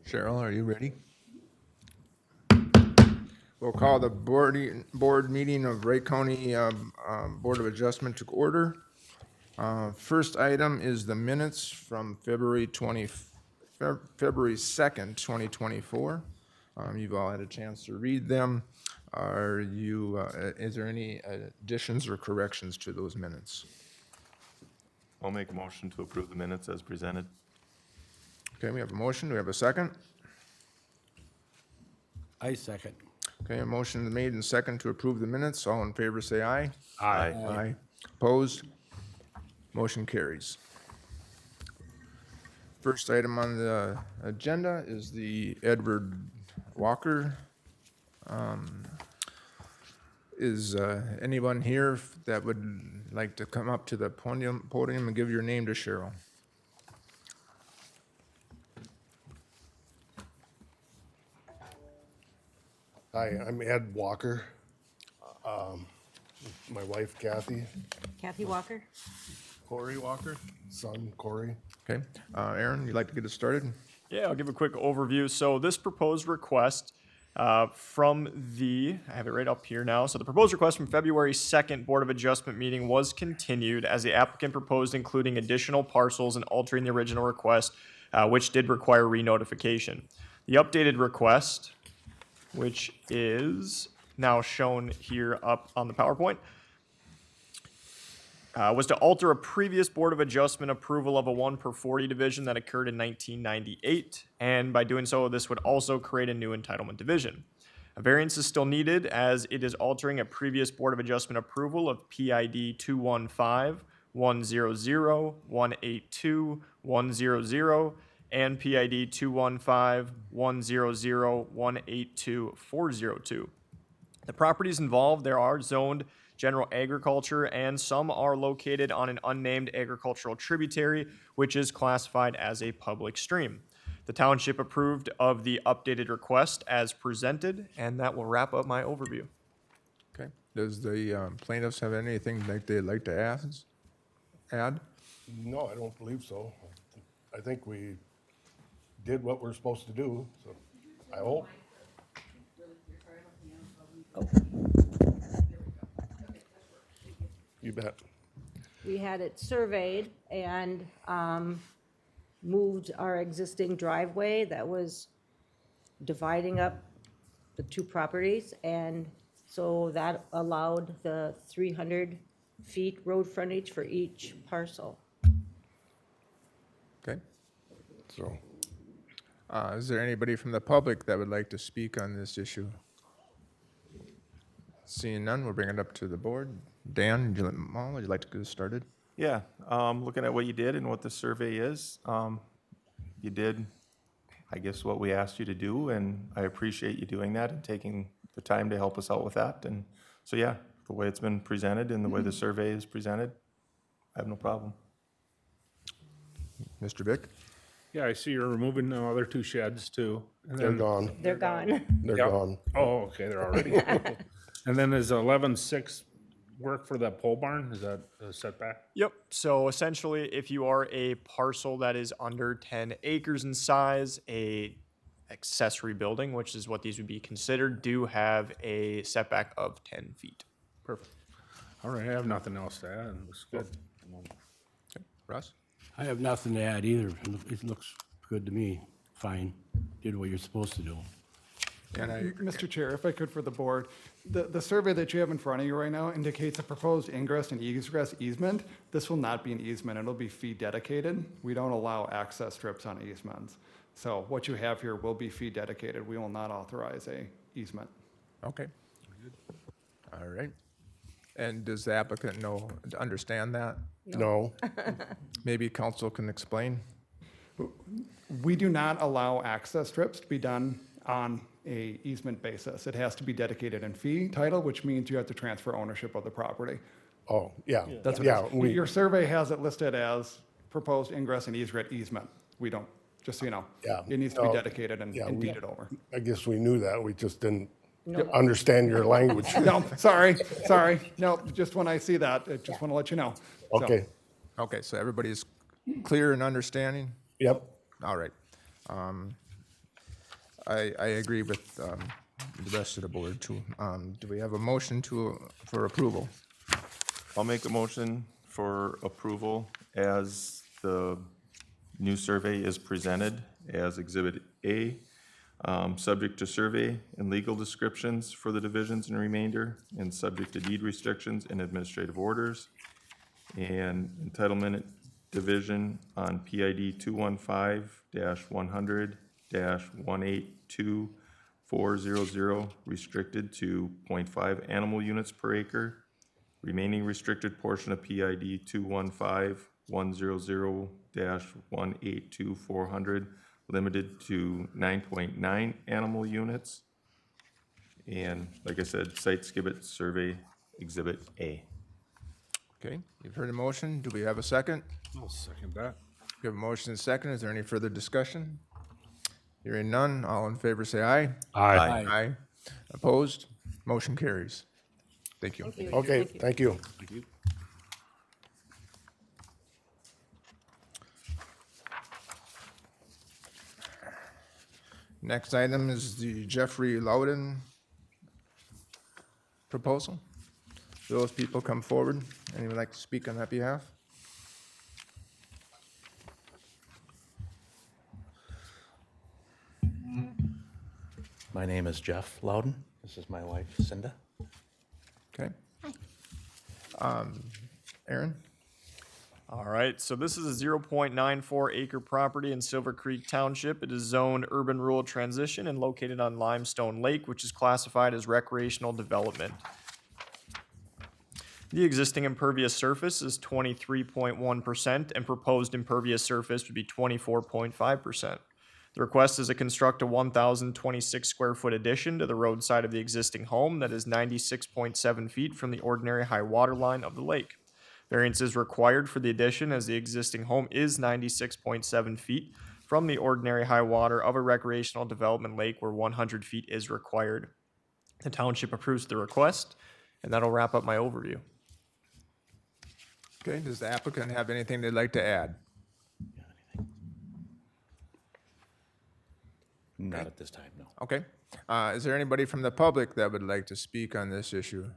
Cheryl, are you ready? We'll call the board meeting of Wright County Board of Adjustment to order. First item is the minutes from February 2nd, 2024. You've all had a chance to read them. Is there any additions or corrections to those minutes? I'll make a motion to approve the minutes as presented. Okay, we have a motion. Do we have a second? I second. Okay, a motion made and second to approve the minutes. All in favor, say aye. Aye. Aye. Opposed? Motion carries. First item on the agenda is the Edward Walker. Is anyone here that would like to come up to the podium and give your name to Cheryl? Hi, I'm Ed Walker. My wife Kathy, Kathy Walker? Corey Walker, son Corey. Okay, Aaron, you'd like to get us started? Yeah, I'll give a quick overview. So this proposed request from I have it right up here now. So the proposed request from February 2nd Board of Adjustment meeting was continued as the applicant proposed including additional parcels and altering the original request, which did require re-notification. The updated request, which is now shown here up on the PowerPoint, was to alter a previous Board of Adjustment approval of a 1/40 division that occurred in 1998, and by doing so, this would also create a new entitlement division. A variance is still needed as it is altering a previous Board of Adjustment approval of PID 215-100-182-100 and PID 215-100-182-402. The properties involved, there are zoned general agriculture, and some are located on an unnamed agricultural tributary, which is classified as a public stream. The township approved of the updated request as presented, and that will wrap up my overview. Okay, does the plaintiffs have anything they'd like to add? No, I don't believe so. I think we did what we're supposed to do, so I hope. You bet. We had it surveyed and moved our existing driveway that was dividing up the two properties. And so that allowed the 300 feet road frontage for each parcel. Okay, So, is there anybody from the public that would like to speak on this issue? Seeing none, we'll bring it up to the board. Dan, would you like to get us started? Yeah, looking at what you did and what the survey is, you did, I guess, what we asked you to do, and I appreciate you doing that and taking the time to help us out with that. And so, yeah, the way it's been presented and the way the survey is presented, I have no problem. Mr. Vick? Yeah, I see you're removing the other two sheds too. And they're then- gone. They're gone. They're Yep. gone. Oh, okay, they're already. And then is 11.6 work for that pole barn? Is that a setback? Yep. So essentially, if you are a parcel that is under 10 acres in size, a accessory building, which is what these would be considered, do have a setback of 10 feet. Perfect. All right, I have nothing else to add. It looks good. Russ? I have nothing to add either. It looks good to me. Fine. Did what you're supposed to do. And Mr. Chair, if I could for the board, the survey that you have in front of you right now indicates a proposed ingress and egress easement. This will not be an easement, it'll be fee dedicated. We don't allow access strips on easements. So what you have here will be fee dedicated. We will not authorize a easement. Okay. All right. And does the applicant understand that? No, Maybe council can explain? We do not allow access strips to be done on a easement basis. It has to be dedicated in fee title, which means you have to transfer ownership of the property. oh, yeah. That's what Yeah, it is. Your survey has it listed as proposed ingress and egress easement. We don't, just so you know. Yeah. It needs to be No. dedicated and Yeah, and we- deeded over. I guess we knew that. We just didn't No. understand your language. No, sorry. No, just when I see that, I just want to let you know. So, Okay, Okay, so everybody's clear and understanding? yep. All right. I agree with the rest of the board too. Do we have a motion for approval? I'll make a motion for approval as the new survey is presented as Exhibit A, subject to survey and legal descriptions for the divisions and remainder, and subject to deed restrictions and administrative orders, and entitlement division on PID 215-100-182400, restricted to 0.5 animal units per acre. Remaining restricted portion of PID 215-100-182400, limited to 9.9 animal units. And like I said, site skibbit survey Exhibit A. Okay, you've heard the motion. Do we have a second? I'll second that. We have a motion and a second. Is there any further discussion? Hearing none, all in favor say aye. Aye. Aye. Opposed? Motion carries. Thank you. Okay, thank you. Next item is the Jeffrey Loudon proposal. Those people come forward. Anyone like to speak on that behalf? My name is Jeff Loudon. This is my wife, Cinda. Okay. Aaron? All right, so this is a 0.94 acre property in Silver Creek Township. It is zoned urban rural transition and located on Limestone Lake, which is classified as recreational development. The existing impervious surface is 23.1%, and proposed impervious surface would be 24.5%. The request is to construct a 1,026 square foot addition to the roadside of the existing home that is 96.7 feet from the ordinary high water line of the lake. Variance is required for the addition as the existing home is 96.7 feet from the ordinary high water of a recreational development lake where 100 feet is required. The township approves the request, and that'll wrap up my overview. Okay, does the applicant have anything they'd like to add? Not at this time, no. Okay. Is there anybody from the public that would like to speak on this issue?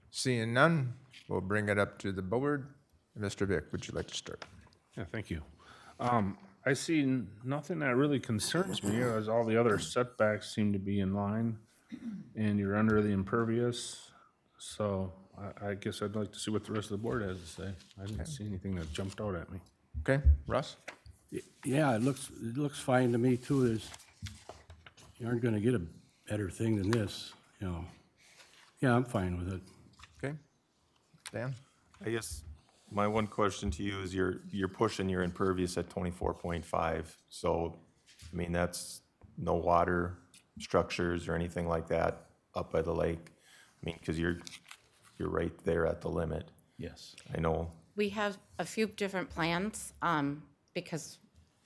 Seeing none, we'll bring it up to the board. Mr. Vick, would you like to start? Yeah, thank you. I see nothing that really concerns me, as all the other setbacks seem to be in line, and you're under the impervious, so I guess I'd like to see what the rest of the board has to say. I didn't see anything that jumped out at me. Okay, Russ? Yeah, it looks fine to me too. You aren't gonna get a better thing than this, you know. Yeah, I'm fine with it. Okay. Dan? I guess my one question to you is you're pushing your impervious at 24.5. So, I mean, that's no water structures or anything like that up by the lake. I mean, because you're right there at the limit. Yes. I know. We have a few different plans, because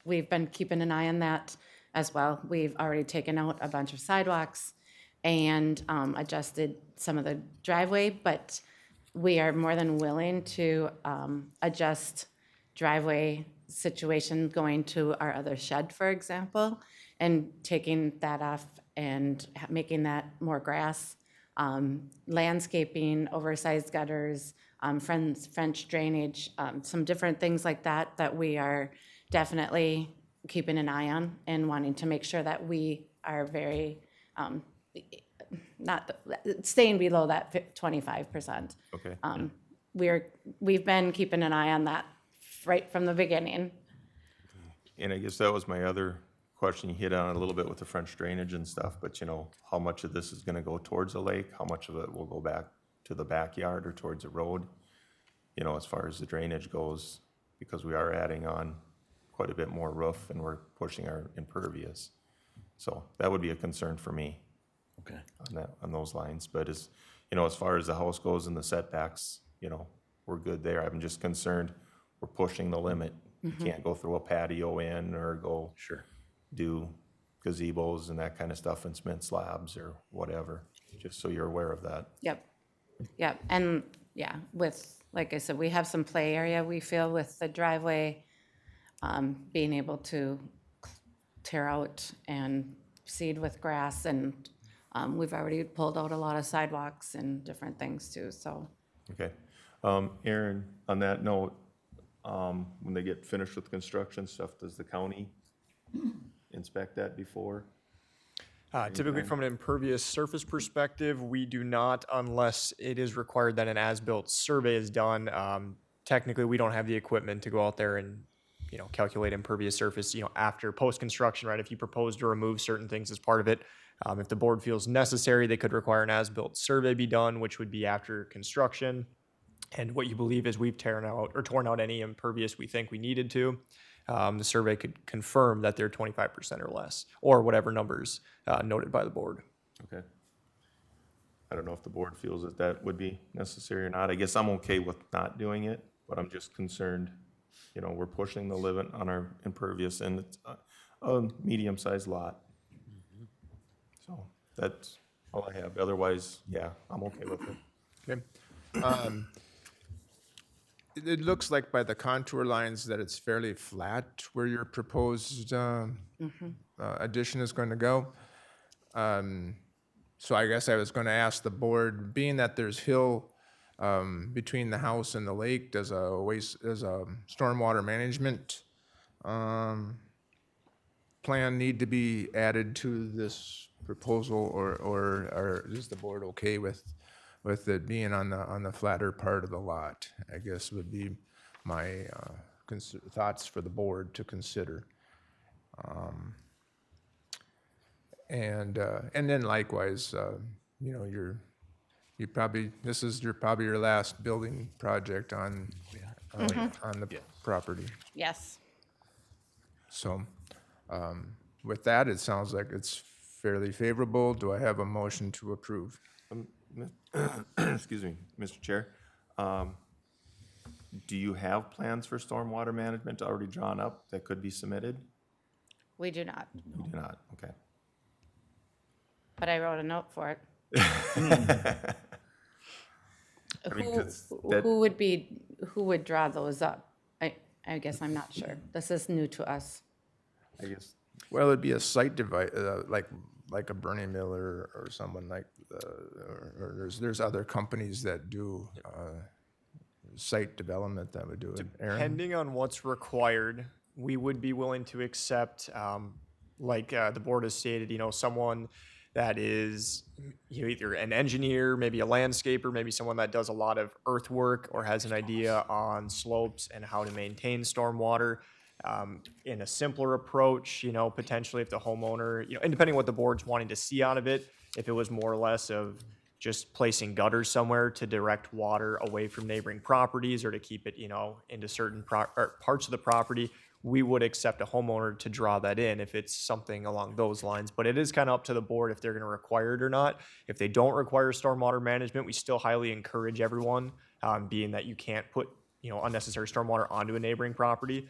we've been keeping an eye on that as well. We've already taken out a bunch of sidewalks and adjusted some of the driveway, but we are more than willing to adjust driveway situation going to our other shed, for example, and taking that off and making that more grass, landscaping, oversized gutters, French drainage, some different things like that that we are definitely keeping an eye on and wanting to make sure that we are very, not staying below that 25%. Okay. We've been keeping an eye on that right from the beginning. And I guess that was my other question. You hit on it a little bit with the French drainage and stuff, but you know, how much of this is gonna go towards the lake? How much of it will go back to the backyard or towards the road? You know, as far as the drainage goes, because we are adding on quite a bit more roof and we're pushing our impervious. So that would be a concern for me Okay. on those lines. But as, you know, as far as the house goes and the setbacks, you know, we're good there. I'm just concerned we're pushing the limit. You can't go throw a patio in or go Sure. do gazebos and that kind of stuff and cement slabs or whatever, just so you're aware of that. Yep. Yep. And yeah, with, like I said, we have some play area, we feel, with the driveway, being able to tear out and seed with grass, and we've already pulled out a lot of sidewalks and different things too, so. Okay. Aaron, on that note, when they get finished with construction stuff, does the county inspect that before? Typically, from an impervious surface perspective, we do not unless it is required that an as-built survey is done. Technically, we don't have the equipment to go out there and, calculate impervious surface, after post-construction, right? If you propose to remove certain things as part of it, if the board feels necessary, they could require an as-built survey be done, which would be after construction. And what you believe is we've torn out any impervious we think we needed to. The survey could confirm that they're 25% or less, or whatever numbers noted by the board. Okay. I don't know if the board feels that that would be necessary or not. I guess I'm okay with not doing it, but I'm just concerned, we're pushing the limit on our impervious, and it's a medium-sized lot. So that's all I have. Otherwise, yeah, I'm okay with it. Okay. It looks like by the contour lines that it's fairly flat where your proposed addition is going to go. So I guess I was going to ask the board, being that there's hill between the house and the lake, does a stormwater management plan need to be added to this proposal, or is the board okay with it being on the flatter part of the lot? I guess would be my thoughts for the board to consider. And then likewise, this is probably your last building project on the property. Yes. So, with that, it sounds like it's fairly favorable. Do I have a motion to approve? Excuse me, Mr. Chair. Do you have plans for stormwater management already drawn up that could be submitted? We do not, You do not, okay. but I wrote a note for it. I mean, 'cause that- Who would draw those up? I guess I'm not sure. This is new to us. I guess, Well, it'd be a site device, like a Bernie Miller or someone like, or there's other companies that do site development that would do it. Aaron? Depending on what's required, we would be willing to accept, the board has stated, someone that is either an engineer, maybe a landscaper, maybe someone that does a lot of earthwork or has an idea on slopes and how to maintain stormwater. In a simpler approach, potentially if the homeowner, and depending what the board's wanting to see out of it, if it was more or less of just placing gutters somewhere to direct water away from neighboring properties or to keep it, into certain parts of the property, we would accept a homeowner to draw that in if it's something along those lines. But it is kind of up to the board if they're going to require it or not. If they don't require stormwater management, we still highly encourage everyone, being that you can't put unnecessary stormwater onto a neighboring property.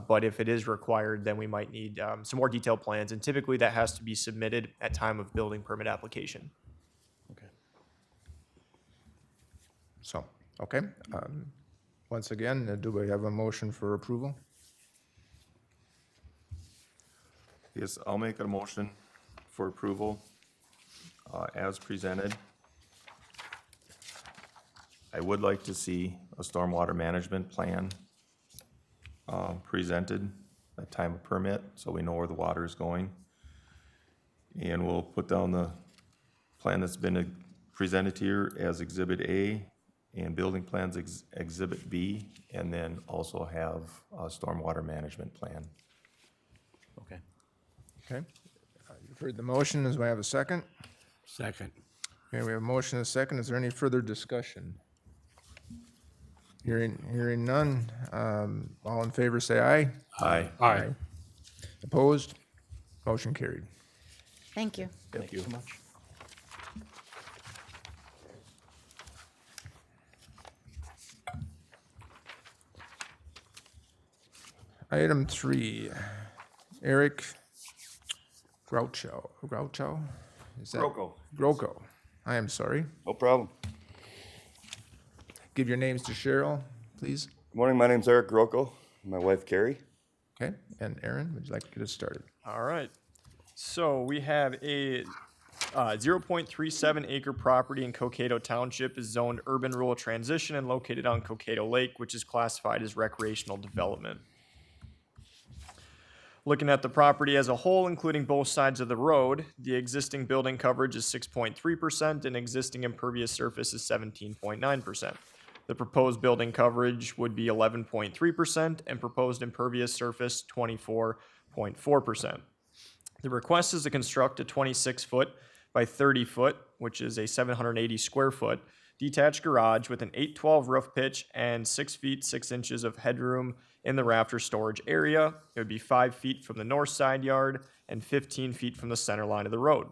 But if it is required, then we might need some more detailed plans. And typically that has to be submitted at time of building permit application. Okay. So, okay. Once again, do we have a motion for approval? yes, I'll make a motion for approval as presented. I would like to see a stormwater management plan presented at time of permit, so we know where the water is going. And we'll put down the plan that's been presented here as Exhibit A, and building plans Exhibit B, and then also have a stormwater management plan. Okay. Okay. You've heard the motion. Does we have a second? Second. Okay, we have a motion and a second. Is there any further discussion? Hearing none. All in favor, say aye. Aye. Aye. Opposed? Motion carried. Thank you. Thank you so much. Item 3, Eric Groucho. Is that? Grocco. I am sorry. No problem. Give your names to Cheryl, please. Good morning, my name's Eric Grocco, my wife Carrie. Okay, and Aaron, would you like to get us started? All right. So we have a 0.37 acre property in Cokato Township is zoned urban rural transition and located on Cokato Lake, which is classified as recreational development. Looking at the property as a whole, including both sides of the road, the existing building coverage is 6.3% and existing impervious surface is 17.9%. The proposed building coverage would be 11.3% and proposed impervious surface 24.4%. The request is to construct a 26-foot by 30-foot, which is a 780 square foot, detached garage with an 812 roof pitch and 6 feet 6 inches of headroom in the rafter storage area. It would be 5 feet from the north side yard and 15 feet from the center line of the road.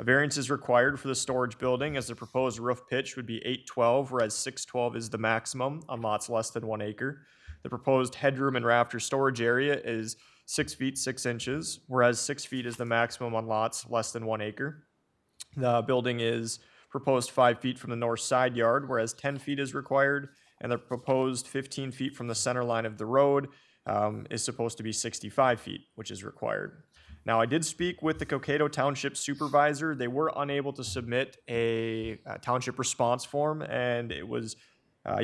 A variance is required for the storage building as the proposed roof pitch would be 812, whereas 612 is the maximum on lots less than 1 acre. The proposed headroom and rafter storage area is 6 feet 6 inches, whereas 6 feet is the maximum on lots less than 1 acre. The building is proposed 5 feet from the north side yard, whereas 10 feet is required, and the proposed 15 feet from the center line of the road is supposed to be 65 feet, which is required. Now, I did speak with the Cokato Township supervisor. They were unable to submit a township response form, and it was,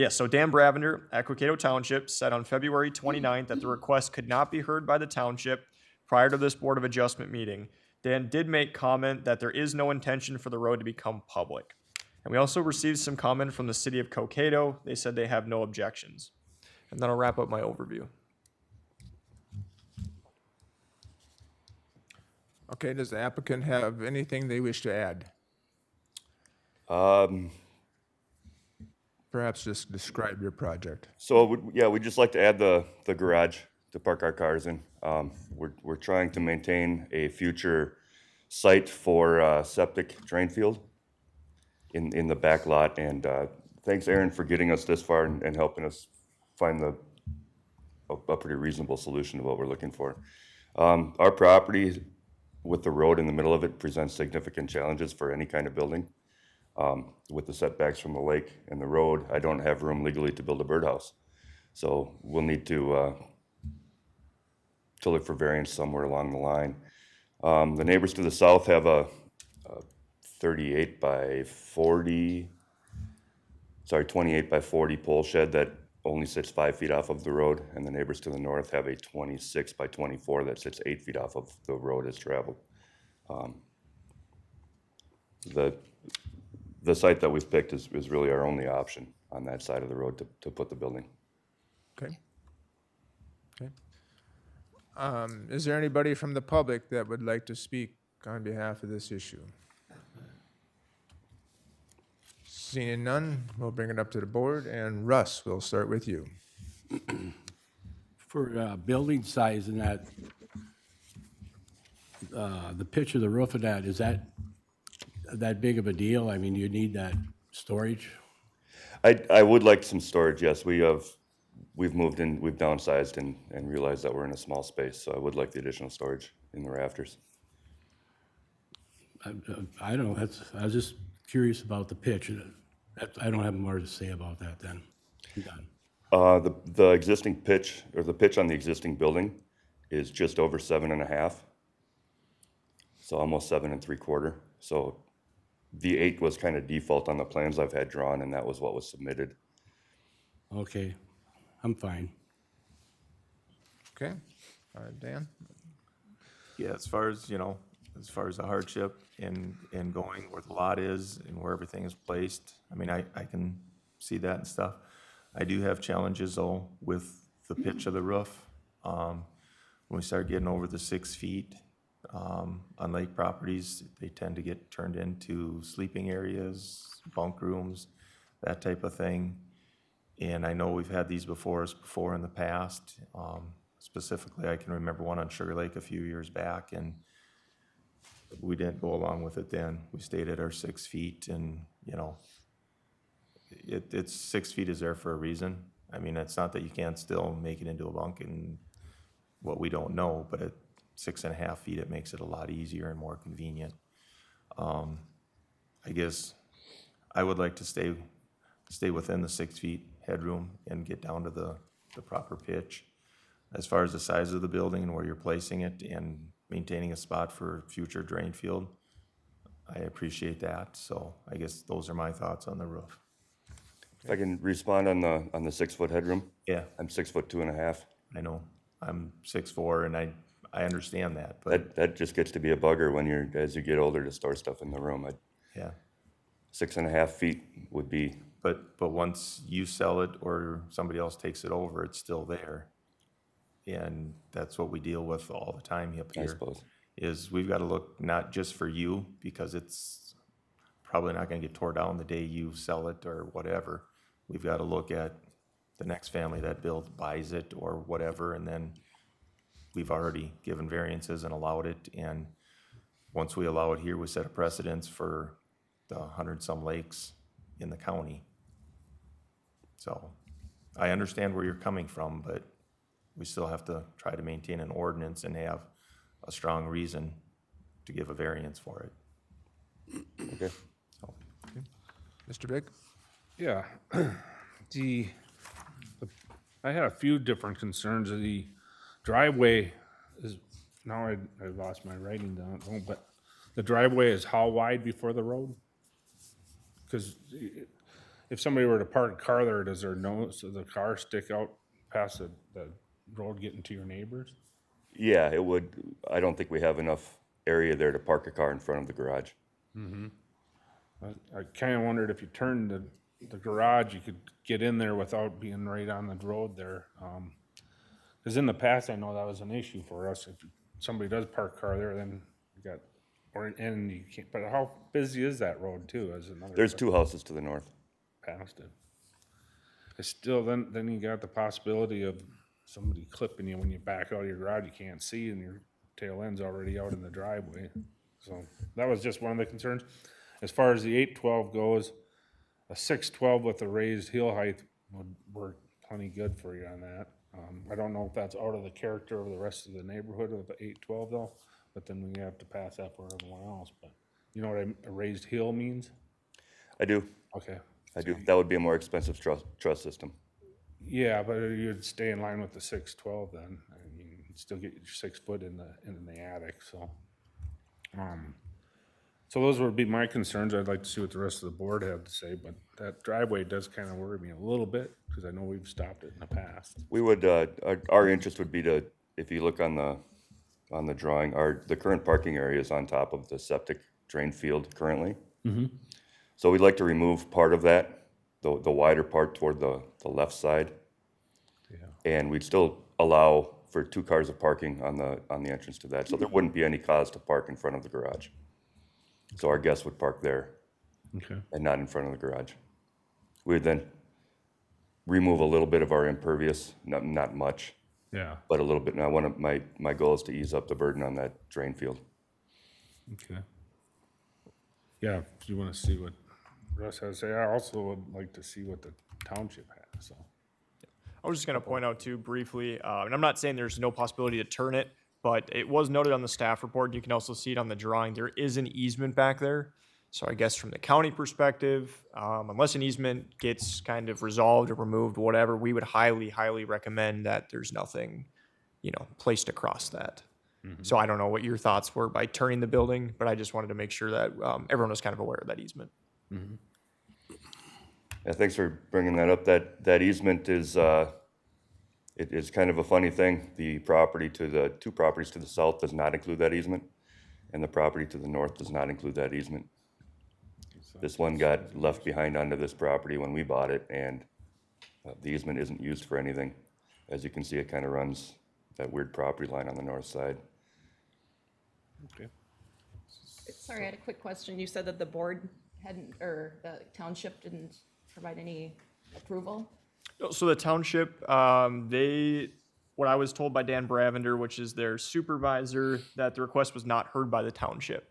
so Dan Bravender at Cokato Township said on February 29th that the request could not be heard by the township prior to this Board of Adjustment meeting. Dan did make comment that there is no intention for the road to become public. And we also received some comment from the city of Cokato. They said they have no objections. And then I'll wrap up my overview. Okay, does the applicant have anything they wish to add? Perhaps just describe your project. So, we'd just like to add the garage to park our cars in. We're trying to maintain a future site for septic drain field in the back lot. And thanks, Aaron, for getting us this far and helping us find a pretty reasonable solution to what we're looking for. Our property with the road in the middle of it presents significant challenges for any kind of building. With the setbacks from the lake and the road, I don't have room legally to build a birdhouse. So we'll need to look for variance somewhere along the line. The neighbors to the south have a 28 by 40 pole shed that only sits 5 feet off of the road, and the neighbors to the north have a 26 by 24 that sits 8 feet off of the road as traveled. The site that we've picked is really our only option on that side of the road to put the building. Okay. Is there anybody from the public that would like to speak on behalf of this issue? Seeing none, we'll bring it up to the board, and Russ, we'll start with you. For building size and that, the pitch of the roof of that, is that big of a deal? I mean, you need that storage? I would like some storage, yes. We've moved in, we've downsized and realized that we're in a small space, so I would like the additional storage in the rafters. I don't know, I was just curious about the pitch. I don't have more to say about that then. I'm done. The existing pitch, or the pitch on the existing building is just over 7.5. So almost 7 3/4. So the 8 was kind of default on the plans I've had drawn, and that was what was submitted. Okay, I'm fine. Okay, Dan? Yeah, as far as the hardship in going where the lot is and where everything is placed, I mean, I can see that and stuff. I do have challenges though with the pitch of the roof. When we start getting over the 6 feet, on lake properties, they tend to get turned into sleeping areas, bunk rooms, that type of thing. And I know we've had these before in the past. Specifically, I can remember one on Sugar Lake a few years back, and we didn't go along with it then. We stayed at our 6 feet, and, it's 6 feet is there for a reason. I mean, it's not that you can't still make it into a bunk and what we don't know, but at 6.5 feet, it makes it a lot easier and more convenient. I guess I would like to stay within the 6 feet headroom and get down to the proper pitch. As far as the size of the building and where you're placing it and maintaining a spot for future drain field. I appreciate that, so I guess those are my thoughts on the roof. If I can respond on the 6-foot headroom, Yeah, I'm 6'2.5". I know, I'm 6'4", and I understand that, but, That just gets to be a bugger when as you get older to store stuff in the room. yeah. 6.5 feet would be, But once you sell it or somebody else takes it over, it's still there. And that's what we deal with all the time up I here. suppose. Is we've got to look not just for you, because it's probably not gonna get tore down the day you sell it or whatever. We've got to look at the next family that buys it or whatever, and then we've already given variances and allowed it, and once we allow it here, we set a precedence for the 100-some lakes in the county. So, I understand where you're coming from, but we still have to try to maintain an ordinance and have a strong reason to give a variance for it. Okay. So, Mr. Big? Yeah. I had a few different concerns. The driveway is, now I lost my writing down, but the driveway is how wide before the road? Because if somebody were to park a car there, does the car stick out past the road getting to your neighbors? Yeah, it would. I don't think we have enough area there to park a car in front of the garage. I kind of wondered if you turned the garage, you could get in there without being right on the road there. Because in the past, I know that was an issue for us. If somebody does park a car there, then you got, and you can't, but how busy is that road too, as another? There's 2 houses to the north. Past it. It's still, then you got the possibility of somebody clipping you when you back out of your garage, you can't see, and your tail end's already out in the driveway. So that was just one of the concerns. As far as the 812 goes, a 612 with a raised heel height would work plenty good for you on that. I don't know if that's out of the character of the rest of the neighborhood of the 812 though, but then we have to pass that for everyone else. But you know what a raised heel means? I do. Okay. I do. That would be a more expensive truss system. Yeah, but you'd stay in line with the 612 then. I mean, you'd still get your 6 foot in the attic, so. So those would be my concerns. I'd like to see what the rest of the board had to say, but that driveway does kind of worry me a little bit, because I know we've stopped it in the past. We would, our interest would be to, if you look on the drawing, the current parking area is on top of the septic drain field currently. So we'd like to remove part of that, the wider part toward the left side. Yeah. And we'd still allow for 2 cars of parking on the entrance to that, so there wouldn't be any cause to park in front of the garage. So our guests would park there Okay. and not in front of the garage. We would then remove a little bit of our impervious, not much, Yeah, but a little bit. And my goal is to ease up the burden on that drain field. okay. Yeah, if you want to see what Russ has to say, I also would like to see what the township has, so. I was just going to point out too briefly, and I'm not saying there's no possibility to turn it, but it was noted on the staff report. You can also see it on the drawing. There is an easement back there. So I guess from the county perspective, unless an easement gets kind of resolved or removed, whatever, we would highly, highly recommend that there's nothing, placed across that. So I don't know what your thoughts were by turning the building, but I just wanted to make sure that everyone was kind of aware of that easement. Yeah, thanks for bringing that up. That easement is, it is kind of a funny thing. The 2 properties to the south does not include that easement, and the property to the north does not include that easement. This one got left behind onto this property when we bought it, and the easement isn't used for anything. As you can see, it kind of runs that weird property line on the north side. Okay. Sorry, I had a quick question. You said that the board hadn't, or the township didn't provide any approval? So the township, what I was told by Dan Bravender, which is their supervisor, that the request was not heard by the township.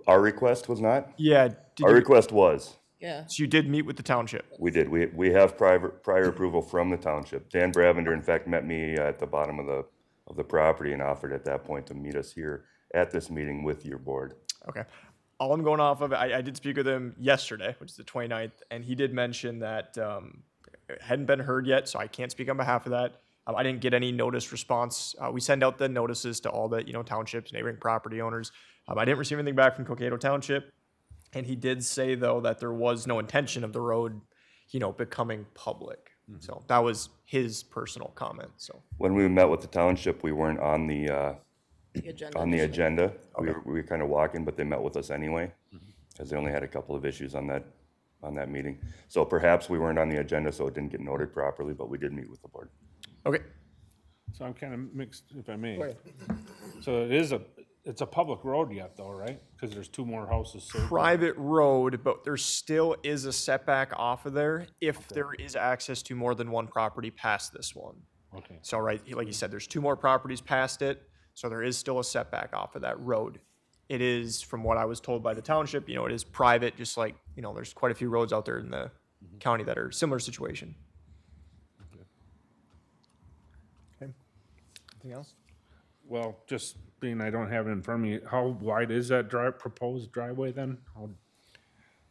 Our request was not? Yeah. Our request was. Yeah. So you did meet with the township? We did. We have prior approval from the township. Dan Bravender, in fact, met me at the bottom of the property and offered at that point to meet us here at this meeting with your board. Okay. All I'm going off of, I did speak with him yesterday, which is the 29th, and he did mention that it hadn't been heard yet, so I can't speak on behalf of that. I didn't get any notice response. We send out the notices to all the, townships, neighboring property owners. I didn't receive anything back from Cokato Township. And he did say, though, that there was no intention of the road, becoming public. So that was his personal comment, so. When we met with the township, we weren't on the agenda on the initially. agenda. We were kind of walking, but they met with us anyway, because they only had a couple of issues on that meeting. So perhaps we weren't on the agenda, so it didn't get noted properly, but we did meet with the board. Okay. So I'm kind of mixed, if I may. So it's a public road yet though, right? Because there's two more houses. So Private road, but there still is a setback off of there if there is access to more than one property past this one. Okay. So, right, like you said, there's two more properties past it, so there is still a setback off of that road. It is, from what I was told by the township, it is private, just like, there's quite a few roads out there in the county that are similar situation. Okay. Anything else? Well, just being I don't have it in front of me, how wide is that proposed driveway then?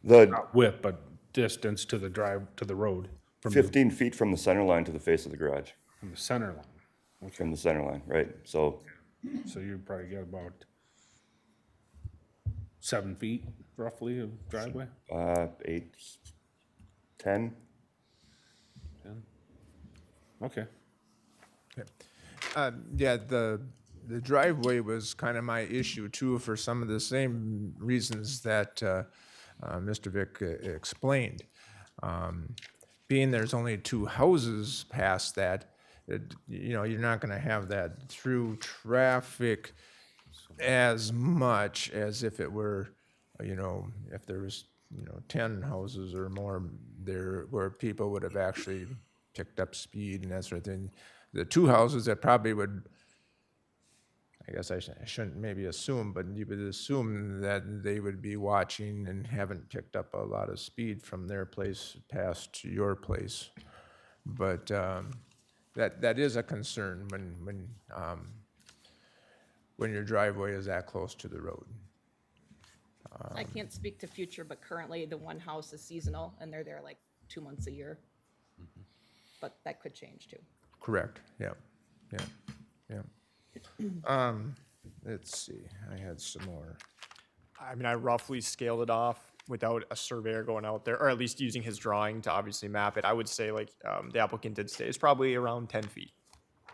Not width, but distance to the road from 15 feet from the center line to the face of the garage. from the center line. From the center line, right? So So you probably got about 7 feet roughly of driveway? 8, 10. Okay. Yeah, the driveway was kind of my issue too, for some of the same reasons that Mr. Vick explained. Being there's only two houses past that, you're not going to have that through traffic as much as if it were, if there was, 10 houses or more there where people would have actually picked up speed and that sort of thing. The two houses that probably would, I guess I shouldn't maybe assume, but you would assume that they would be watching and haven't picked up a lot of speed from their place past your place. But that is a concern when your driveway is that close to the road. I can't speak to future, but currently the one house is seasonal and they're there like 2 months a year. But that could change too. Correct, yeah. Let's see, I had some more. I mean, I roughly scaled it off without a surveyor going out there, or at least using his drawing to obviously map it. I would say, like, the applicant did say, it's probably around 10 feet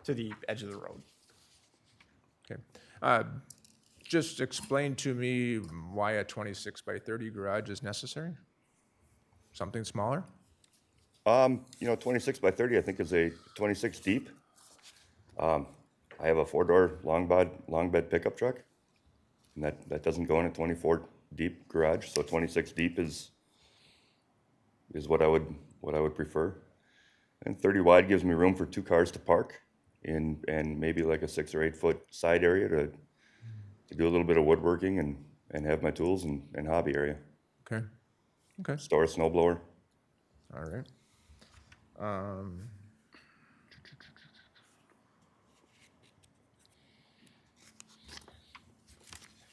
to the edge of the road. Okay. Just explain to me why a 26 by 30 garage is necessary? Something smaller? 26 by 30, I think, is a 26 deep. I have a 4-door long bed pickup truck, and that doesn't go in a 24 deep garage. So 26 deep is what I would prefer. And 30 wide gives me room for 2 cars to park and maybe like a 6 or 8 foot side area to do a little bit of woodworking and have my tools and hobby area. Okay. Store a snow blower. All right.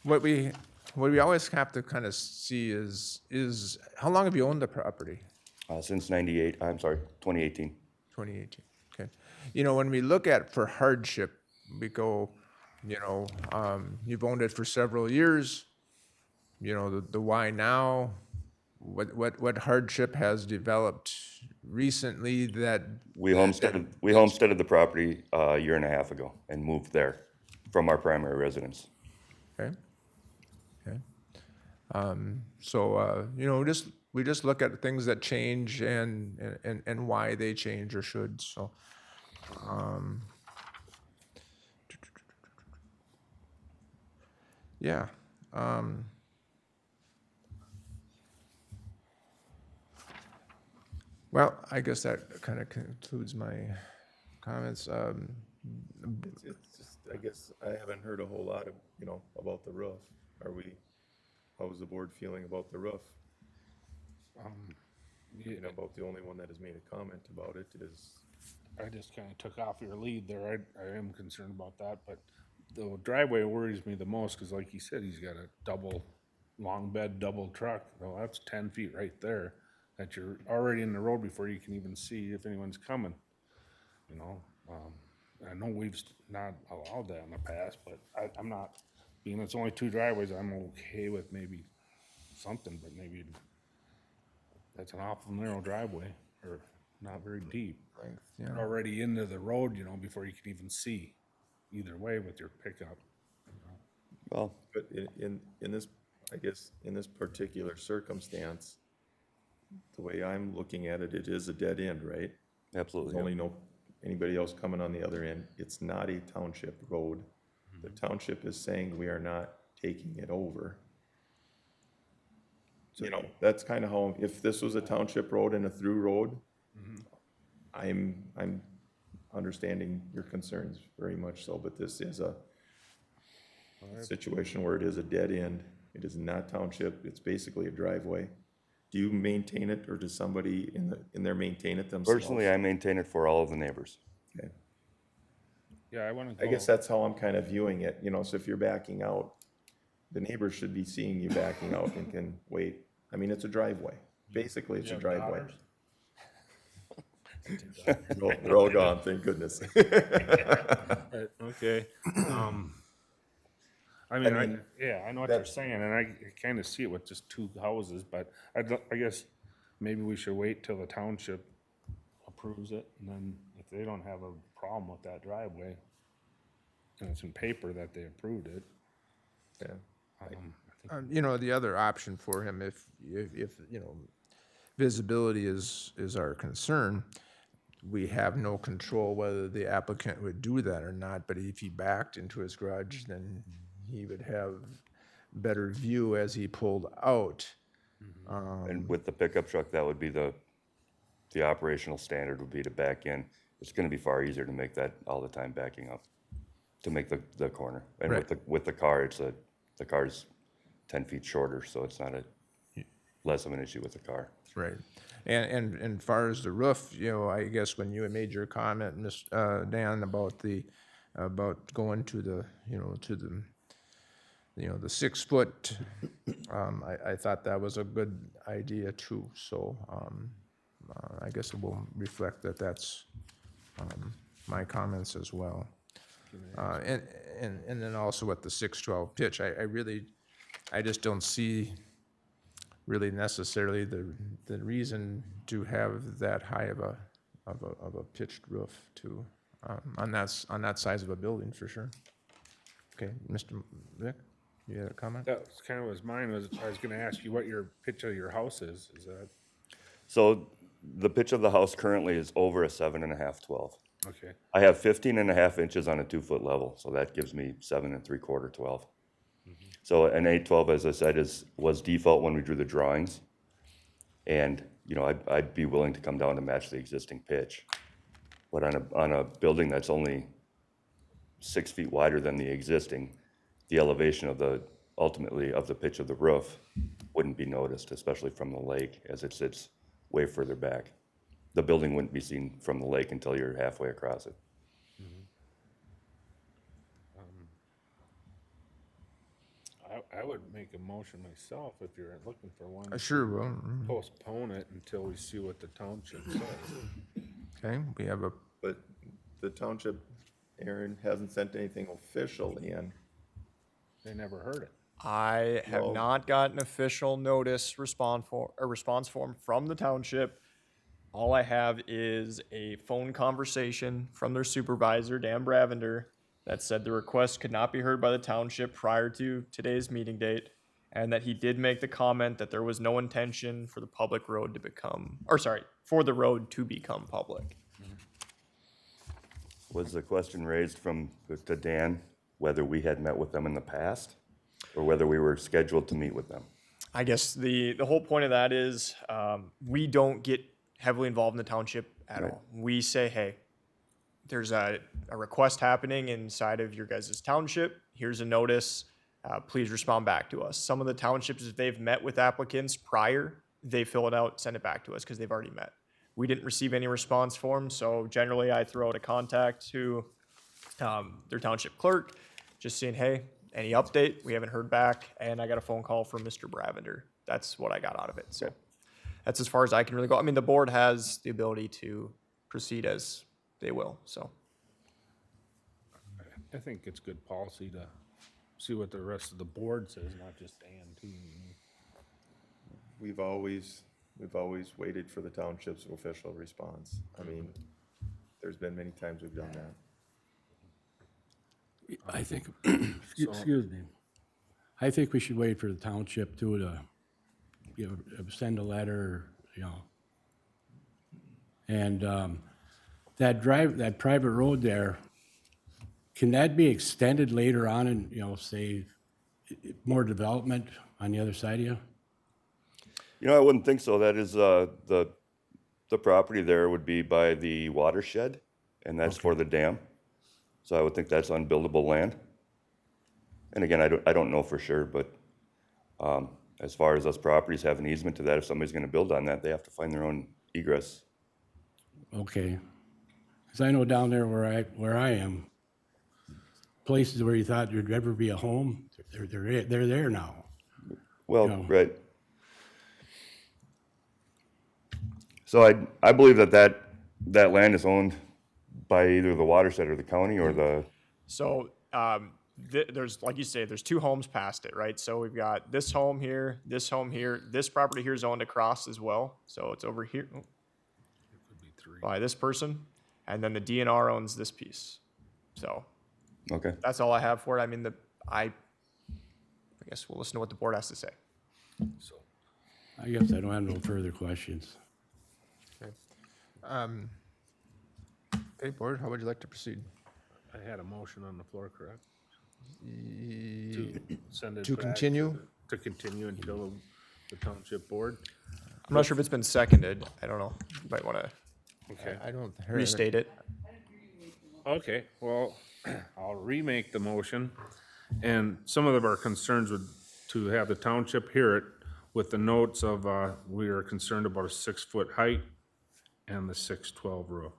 What we always have to kind of see is how long have you owned the property? Since 2018. 2018. Okay. When we look at for hardship, we go, you've owned it for several years. The why now? What hardship has developed recently that We homesteaded the property a year and a half ago and moved there from our primary residence. Okay. So we just look at things that change and why they change or should. So, yeah. Well, I guess that kind of concludes my comments. It's just, I guess I haven't heard a whole lot of, about the roof. How's the board feeling about the roof? About the only one that has made a comment about it is. I just kind of took off your lead there. I am concerned about that, but the driveway worries me the most because, like you said, he's got a long bed, double truck. Well, that's 10 feet right there that you're already in the road before you can even see if anyone's coming. I know we've not allowed that in the past, but I'm not, being it's only 2 driveways, I'm okay with maybe something, but maybe that's an awful narrow driveway, or not very deep. yeah. Already into the road, you know, before you can even see either way with your pickup. Well, But in this, I guess, in this particular circumstance, the way I'm looking at it, it is a dead end, right? absolutely. There's only no, anybody else coming on the other end. It's not a township road. The township is saying we are not taking it over. You know, that's kind of how, if this was a township road and a through road, I'm understanding your concerns very much so, but this is a situation where it is a dead end. It is not township. It's basically a driveway. Do you maintain it, or does somebody in there maintain it themselves? Personally, I maintain it for all of the neighbors. Okay. Yeah, I wanna go. I guess that's how I'm kind of viewing it, you know, so if you're backing out, the neighbors should be seeing you backing out and can wait. I mean, it's a driveway. Basically, it's a You have driveway. daughters? They're all gone, thank goodness. Okay, I mean, yeah, I know what you're saying, and I kind of see it with just 2 houses, but I guess maybe we should wait till the township approves it, and then if they don't have a problem with that driveway, and it's in paper that they approved it, Yeah. I think You know, the other option for him, if you know, visibility is our concern, we have no control whether the applicant would do that or not, but if he backed into his garage, then he would have better view as he pulled out. And with the pickup truck, that would be the operational standard would be to back in. It's gonna be far easier to make that all the time backing up, to make the corner. And with the car, the car's 10 feet shorter, so it's not less of an issue with the car. Right. And far as the roof, you know, I guess when you had made your comment, Dan, about going to the, you know, the 6 foot, I thought that was a good idea too. So, I guess it will reflect that that's, my comments as well. And then also with the 612 pitch, I just don't see really necessarily the reason to have that high of a pitched roof too, on that size of a building for sure. Okay, Mr. Vic, you had a comment? that was kind of was mine, I was gonna ask you what your pitch of your house is that, So the pitch of the house currently is over a 7.5, 12. okay, I have 15.5 inches on a 2 foot level, so that gives me 7 3/4, 12. So an 8/12, as I said, was default when we drew the drawings. And, you know, I'd be willing to come down to match the existing pitch. But on a building that's only 6 feet wider than the existing, the elevation ultimately of the pitch of the roof wouldn't be noticed, especially from the lake, as it sits way further back. The building wouldn't be seen from the lake until you're halfway across it. I would make a motion myself if you're looking for one. Sure will. Postpone it until we see what the township says. Okay, we have a, But the township, Aaron, hasn't sent anything official in. They never heard it. I have No. not gotten official notice response form from the township. All I have is a phone conversation from their supervisor, Dan Bravender, that said the request could not be heard by the township prior to today's meeting date, and that he did make the comment that there was no intention for the public road to become, or sorry, for the road to become public. Was the question raised to Dan, whether we had met with them in the past, or whether we were scheduled to meet with them? I guess the whole point of that is we don't get heavily involved in the township at all. We say, hey, there's a request happening inside of your guys' township. Here's a notice. Please respond back to us. Some of the townships, if they've met with applicants prior, they fill it out, send it back to us because they've already met. We didn't receive any response form, so generally I throw out a contact to their township clerk, just saying, hey, any update? We haven't heard back, and I got a phone call from Mr. Bravender. That's what I got out of it. So that's as far as I can really go. I mean, the board has the ability to proceed as they will, so. I think it's good policy to see what the rest of the board says, not just Dan too. We've always waited for the township's official response. I mean, there's been many times we've done that. I think, excuse me, I think we should wait for the township to, send a letter, And, that private road there, can that be extended later on and, say, more development on the other side of you? I wouldn't think so. That is, the property there would be by the watershed, and that's for the dam. So I would think that's unbuildable land. And again, I don't know for sure, but, as far as those properties have an easement to that, if somebody's gonna build on that, they have to find their own egress. Okay. Because I know down there where I am, places where you thought there'd never be a home, they're there now. Well, No. right. So I believe that land is owned by either the watershed or the county or the, So, there's, like you say, there's two homes past it, right? So we've got this home here, this property here is owned across as well. So it's over here by this person, and then the DNR owns this piece. So okay. that's all I have for it. I mean, I guess we'll listen to what the board has to say. I guess I don't have no further questions. Okay, board, how would you like to proceed? I had a motion on the floor, correct? To send it To back continue? To continue until the township board? I'm not sure if it's been seconded. I don't know. You might want to Okay. I don't. restate it. Okay, well, I'll remake the motion. And some of our concerns would to have the township hear it with the notes of, we are concerned about a 6-foot height and the 612 roof.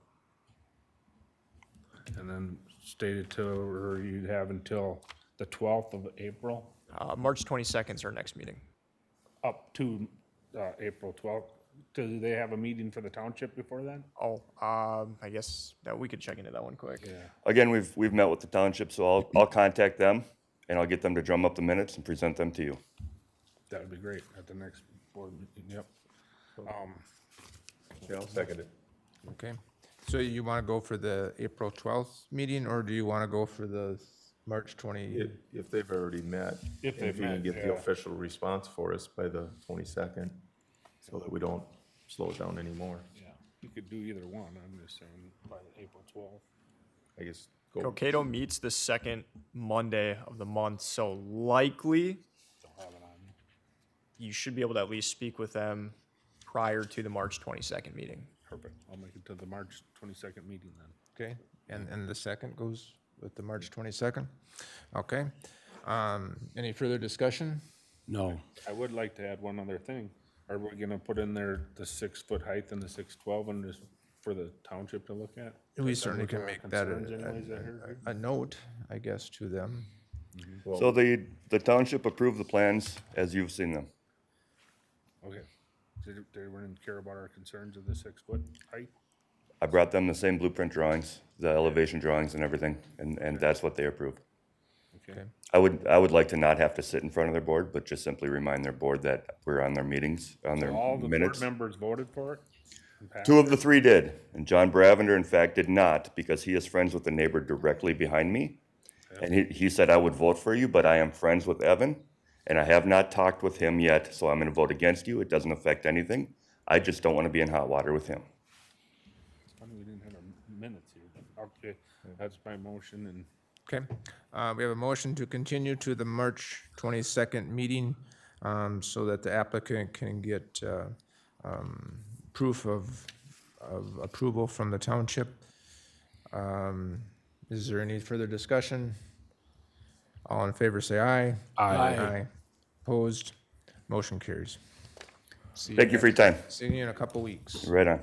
And then stated to, or you'd have until the 12th of April, March 22nd is our next meeting. up to, April 12th. Do they have a meeting for the township before then? Oh, I guess that we could check into that one quick. Yeah. Again, we've met with the township, so I'll contact them and I'll get them to drum up the minutes and present them to you. That would be great at the next board meeting, yep. Yeah, I'll second it. Okay, so you want to go for the April 12th meeting, or do you want to go for the March 20? If they've already met. If they've you can met, get the yeah. official response for us by the 22nd, so that we don't slow it down anymore. Yeah, you could do either one, I'm just saying, by April 12th. I guess go. Cokato meets the second Monday of the month, so likely Don't have it on. you should be able to at least speak with them prior to the March 22nd meeting. Perfect, I'll make it to the March 22nd meeting then. Okay, and the second goes with the March 22nd? Okay. Any further discussion? No. I would like to add one other thing. Are we gonna put in there the 6-foot height and the 612 and just for the township to look at? We certainly can make that Concerns anyways, I heard. a note, I guess, to them. So the township approved the plans as you've seen them. Okay. They wouldn't care about our concerns of the 6-foot height? I brought them the same blueprint drawings, the elevation drawings and everything, and that's what they approved. Okay. I would like to not have to sit in front of their board, but just simply remind their board that we're on their meetings, on their All the board minutes. members voted for it? And passed 2 of it? the 3 did, and John Bravender, in fact, did not, because he is friends with the neighbor directly behind me. And he said, I would vote for you, but I am friends with Evan, and I have not talked with him yet, so I'm gonna vote against you. It doesn't affect anything. I just don't wanna be in hot water with him. It's funny we didn't have our minutes here, but okay, that's my motion and Okay, we have a motion to continue to the March 22nd meeting, so that the applicant can get proof of approval from the township. Is there any further discussion? All in favor, say aye. Aye. Opposed? Motion carries. See Thank you for your time. See you in a couple weeks. Right on.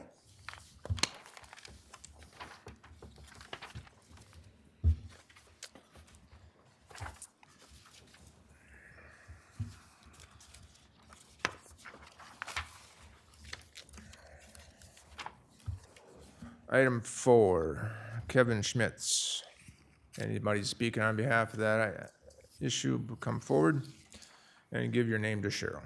Item 4, Kevin Schmitz. Anybody speaking on behalf of that issue, come forward and give your name to Cheryl.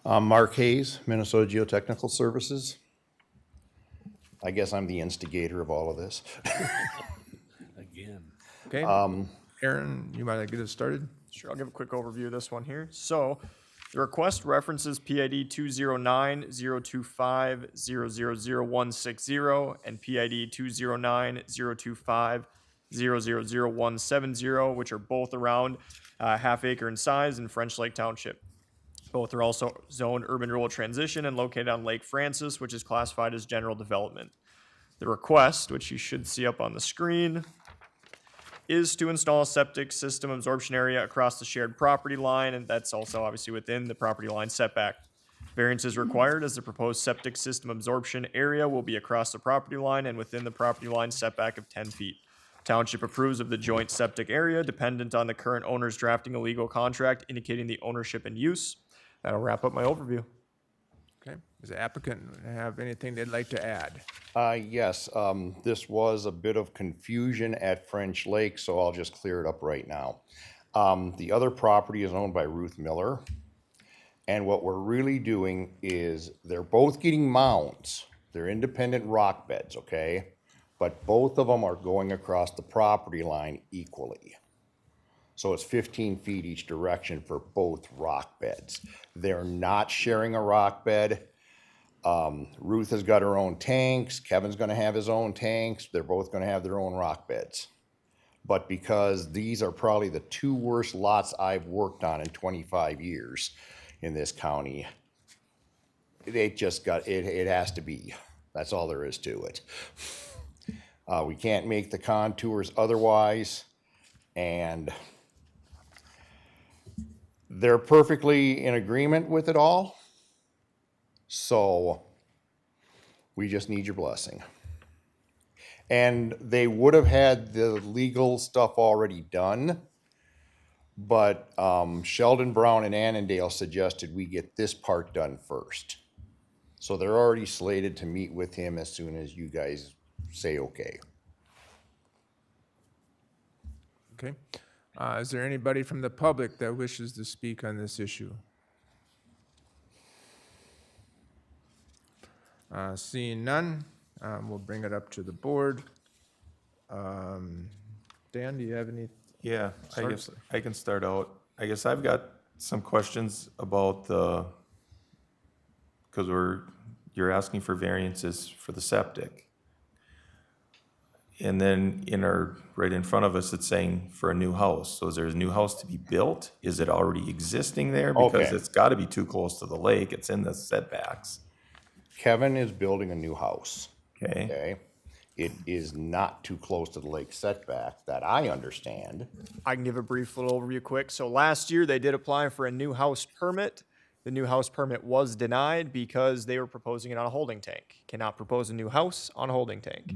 Mark Hayes, Minnesota Geotechnical Services. I guess I'm the instigator of all of this. Again. Okay, Aaron, you might get us started? Sure, I'll give a quick overview of this one here. So, the request references PID 209-025-000160 and PID 209-025-000170, which are both around half acre in size in French Lake Township. Both are also zoned urban rural transition and located on Lake Francis, which is classified as general development. The request, which you should see up on the screen, is to install a septic system absorption area across the shared property line, and that's also obviously within the property line setback. Variance is required as the proposed septic system absorption area will be across the property line and within the property line setback of 10 feet. Township approves of the joint septic area dependent on the current owners drafting a legal contract indicating the ownership and use. That'll wrap up my overview. Okay, does the applicant have anything they'd like to add? Yes, this was a bit of confusion at French Lake, so I'll just clear it up right now. The other property is owned by Ruth Miller. And what we're really doing is they're both getting mounds. They're independent rock beds, okay? But both of them are going across the property line equally. So it's 15 feet each direction for both rock beds. They're not sharing a rock bed. Ruth has got her own tanks. Kevin's gonna have his own tanks. They're both gonna have their own rock beds. But because these are probably the two worst lots I've worked on in 25 years in this county, it just got, it has to be. That's all there is to it. We can't make the contours otherwise, and they're perfectly in agreement with it all. So we just need your blessing. And they would have had the legal stuff already done, but Sheldon Brown and Annandale suggested we get this part done first. So they're already slated to meet with him as soon as you guys say okay. Okay. Is there anybody from the public that wishes to speak on this issue? Seeing none, we'll bring it up to the board. Dan, do you have any? Yeah, I Start. guess I can start out. I guess I've got some questions about because you're asking for variances for the septic. And then right in front of us, it's saying for a new house. So is there a new house to be built? Is it already existing there? Because Okay. it's gotta be too close to the lake. It's in the setbacks. Kevin is building a new house. Okay, Okay. It is not too close to the lake setback that I understand. I can give a brief little overview quick. So last year they did apply for a new house permit. The new house permit was denied because they were proposing it on a holding tank. Cannot propose a new house on a holding tank.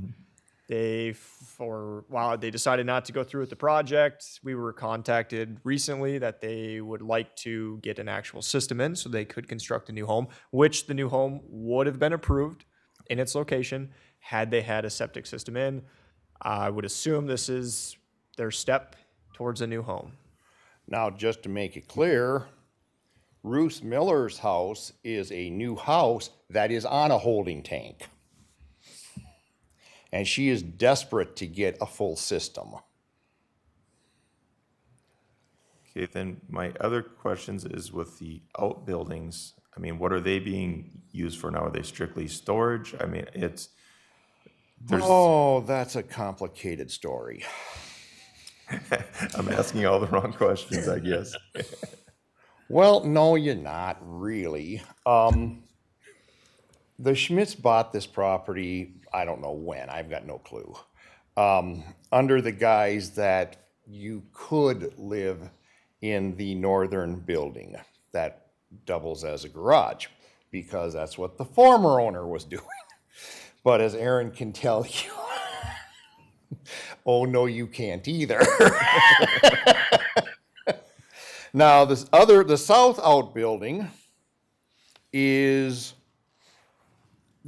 While they decided not to go through with the project, we were contacted recently that they would like to get an actual system in so they could construct a new home, which the new home would have been approved in its location had they had a septic system in. I would assume this is their step towards a new home. Now, just to make it clear, Ruth Miller's house is a new house that is on a holding tank. And she is desperate to get a full system. okay, then my other questions is with the outbuildings. I mean, what are they being used for now? Are they strictly storage? I mean, Oh, that's a complicated story. I'm asking all the wrong questions, I guess. Well, no, you're not really. The Schmidts bought this property, I don't know when, I've got no clue, under the guise that you could live in the northern building that doubles as a garage, because that's what the former owner was doing. But as Aaron can tell you, oh no, you can't either. Now, the south outbuilding is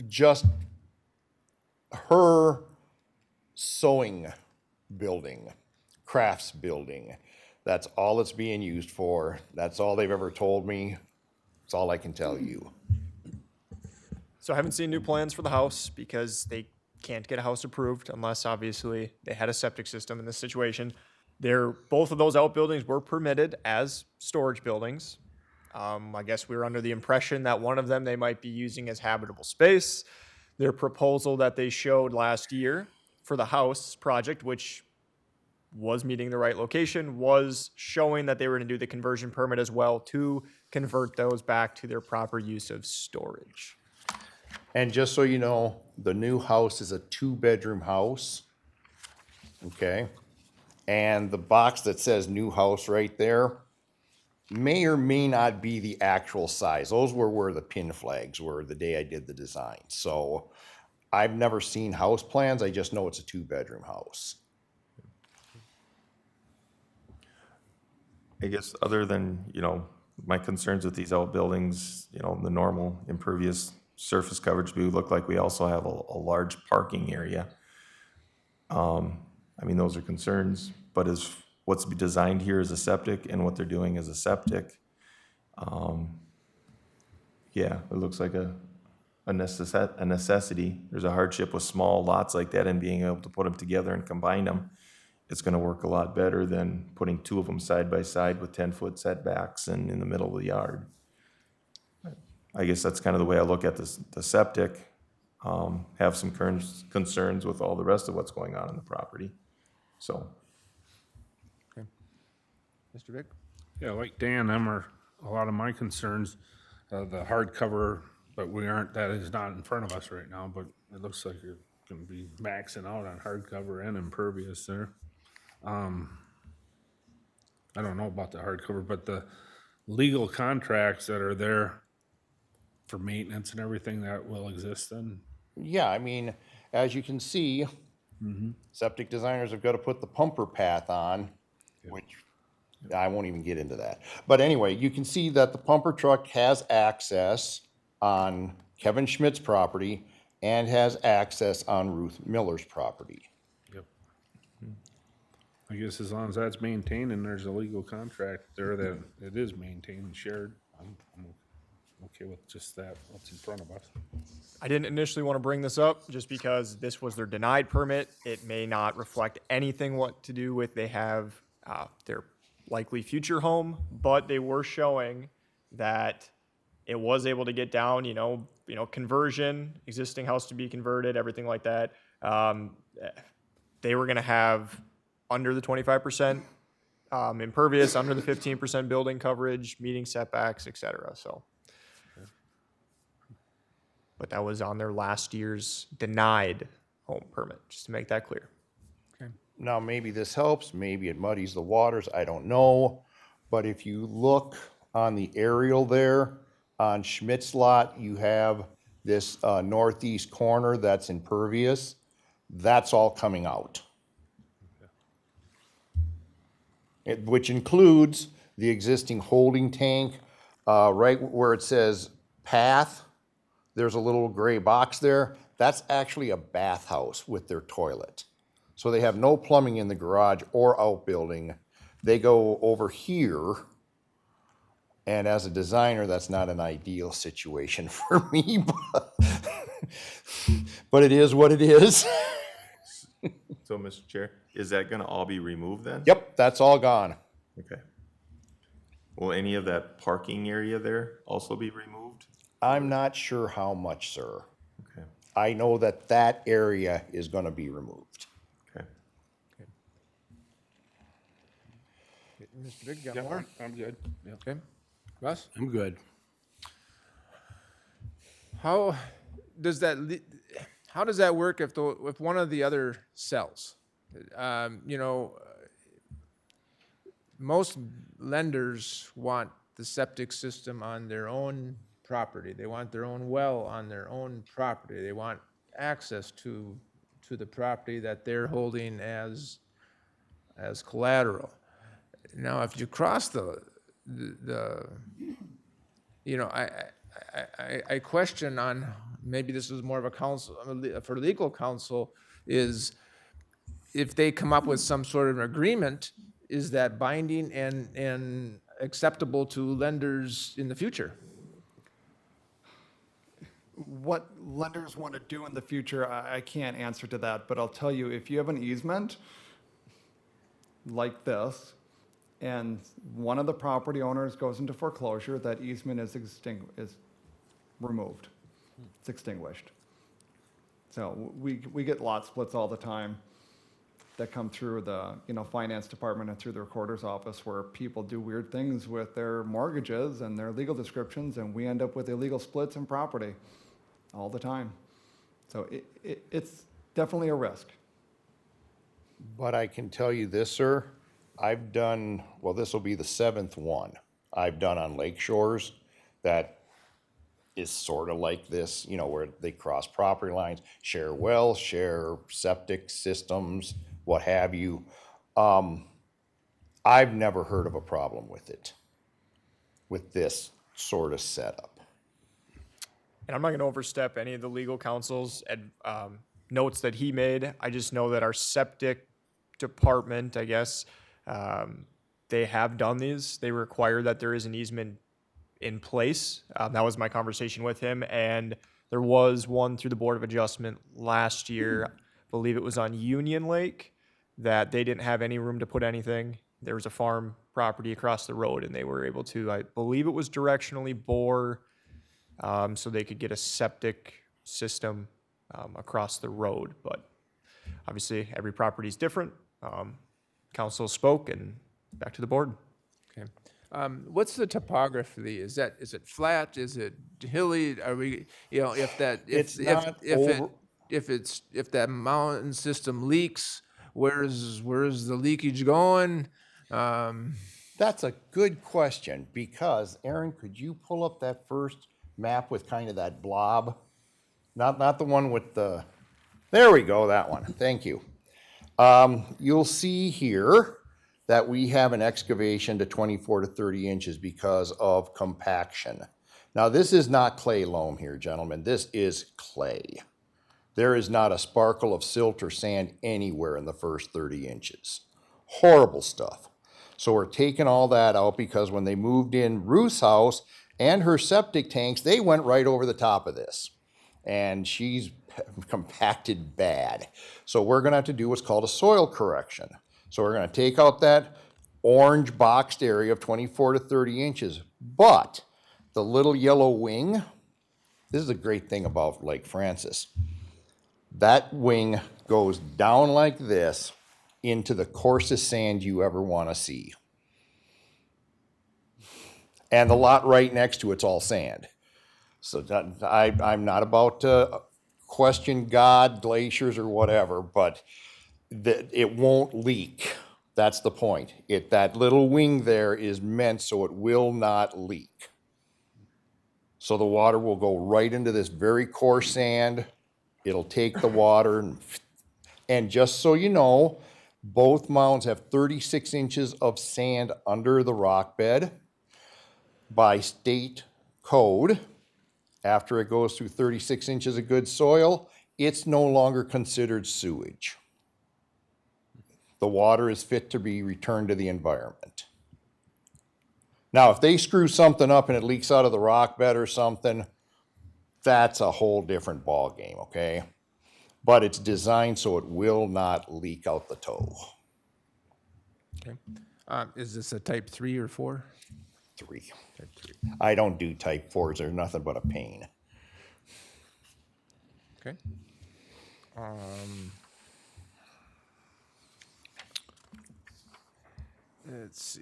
just her sewing building, crafts building. That's all it's being used for. That's all they've ever told me. That's all I can tell you. So I haven't seen new plans for the house because they can't get a house approved unless obviously they had a septic system in this situation. Both of those outbuildings were permitted as storage buildings. I guess we were under the impression that one of them they might be using as habitable space. Their proposal that they showed last year for the house project, which was meeting the right location, was showing that they were going to do the conversion permit as well to convert those back to their proper use of storage. And just so you know, the new house is a 2-bedroom house. Okay? And the box that says new house right there may or may not be the actual size. Those were where the pin flags were the day I did the design. So I've never seen house plans. I just know it's a 2-bedroom house. I guess other than, my concerns with these outbuildings, the normal impervious surface coverage, we look like we also have a large parking area. Those are concerns, but as what's designed here is a septic and what they're doing is a septic. Yeah, it looks like a necessity. There's a hardship with small lots like that and being able to put them together and combine them. It's gonna work a lot better than putting 2 of them side by side with 10-foot setbacks and in the middle of the yard. I guess that's kind of the way I look at this, the septic. Have some concerns with all the rest of what's going on in the property. So, Mr. Vick? Yeah, like Dan, them are a lot of my concerns. The hardcover, but that is not in front of us right now, but it looks like you're gonna be maxing out on hardcover and impervious there. I don't know about the hardcover, but the legal contracts that are there for maintenance and everything that will exist then. Yeah, as you can see, septic designers have got to put the pumper path on, which I won't even get into that. But anyway, you can see that the pumper truck has access on Kevin Schmidt's property and has access on Ruth Miller's property. Yep. I guess as long as that's maintained and there's a legal contract there that it is maintained and shared, I'm okay with just that, what's in front of us. I didn't initially want to bring this up just because this was their denied permit. It may not reflect anything what to do with they have their likely future home, but they were showing that it was able to get down, conversion, existing house to be converted, everything like that. They were going to have under the 25% impervious, under the 15% building coverage, meeting setbacks, et cetera. So, but that was on their last year's denied home permit, just to make that clear. Now, maybe this helps, maybe it muddies the waters, I don't know. But if you look on the aerial there, on Schmidt's lot, you have this northeast corner that's impervious. That's all coming out. Which includes the existing holding tank, right where it says path, there's a little gray box there. That's actually a bathhouse with their toilet. So they have no plumbing in the garage or outbuilding. They go over here. And as a designer, that's not an ideal situation for me, but it is what it is. So, Mr. Chair, is that gonna all be removed then? Yep, that's all gone. Okay. Will any of that parking area there also be removed? I'm not sure how much, sir. Okay, I know that that area is gonna be removed. okay. Mr. Vick, got more? I'm good. Yep. Okay. Russ? I'm good. How does that work if one of the other sells? Most lenders want the septic system on their own property. They want their own well on their own property. They want access to the property that they're holding as collateral. Now, if you cross I question on, maybe this is more of a council, for legal counsel, is if they come up with some sort of agreement, is that binding and acceptable to lenders in the future? What lenders want to do in the future, I can't answer to that, but I'll tell you, if you have an easement like this, and one of the property owners goes into foreclosure, that easement is removed. It's extinguished. So we get lot splits all the time that come through the, finance department and through the recorder's office, where people do weird things with their mortgages and their legal descriptions, and we end up with illegal splits in property all the time. So it's definitely a risk. But I can tell you this, sir, I've done, well, this will be the 7th one I've done on lake shores that is sort of like this, where they cross property lines, share wells, share septic systems, what have you. I've never heard of a problem with it, with this sort of setup. And I'm not going to overstep any of the legal counsel's notes that he made. I just know that our septic department, I guess, they have done these. They require that there is an easement in place. That was my conversation with him. And there was one through the Board of Adjustment last year, I believe it was on Union Lake, that they didn't have any room to put anything. There was a farm property across the road, and they were able to, I believe it was directionally bore, so they could get a septic system across the road. But obviously, every property is different. Council spoke, and back to the board. Okay. What's the topography? Is it flat? Is it hilly? Are we, if that mountain system leaks, where's the leakage going? That's a good question, because Aaron, could you pull up that first map with kind of that blob? Not the one with the, there we go, that one. Thank you. You'll see here that we have an excavation to 24 to 30 inches because of compaction. Now, this is not clay loam here, gentlemen. This is clay. There is not a sparkle of silt or sand anywhere in the first 30 inches. Horrible stuff. So we're taking all that out because when they moved in Ruth's house and her septic tanks, they went right over the top of this. And she's compacted bad. So we're gonna have to do what's called a soil correction. So we're gonna take out that orange boxed area of 24 to 30 inches. But the little yellow wing, this is a great thing about Lake Francis. That wing goes down like this into the coarsest sand you ever wanna see. And the lot right next to it's all sand. So I'm not about to question God, glaciers, or whatever, but it won't leak. That's the point. That little wing there is meant so it will not leak. So the water will go right into this very coarse sand. It'll take the water, and just so you know, both mounds have 36 inches of sand under the rock bed. By state code, after it goes through 36 inches of good soil, it's no longer considered sewage. The water is fit to be returned to the environment. Now, if they screw something up and it leaks out of the rock bed or something, that's a whole different ball game, okay? But it's designed so it will not leak out the toe. Okay. Is this a type 3 or 4? 3. Type 3. I don't do type 4s. They're nothing but a pain. Okay. Let's see.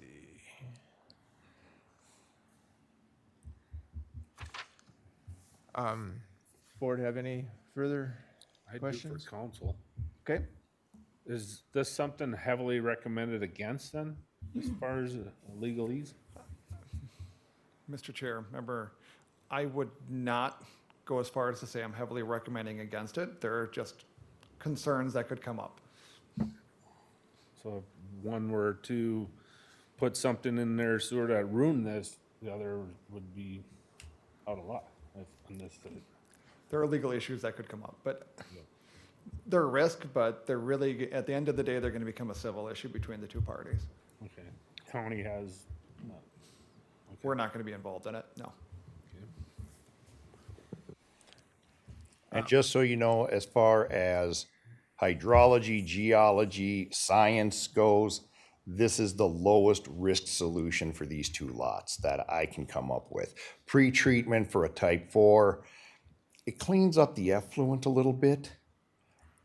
Board have any further questions? For council. Okay. Is this something heavily recommended against then, as far as legalese? Mr. Chair, remember, I would not go as far as to say I'm heavily recommending against it. There are just concerns that could come up. So if one were to put something in there sort of ruin this, the other would be out a lot. On this, There are legal issues that could come up, but they're a risk, but they're really, at the end of the day, they're gonna become a civil issue between the two parties. okay. County has, We're not gonna be involved in it, no. And just so you know, as far as hydrology, geology, science goes, this is the lowest risk solution for these two lots that I can come up with. Pre-treatment for a type 4, it cleans up the effluent a little bit,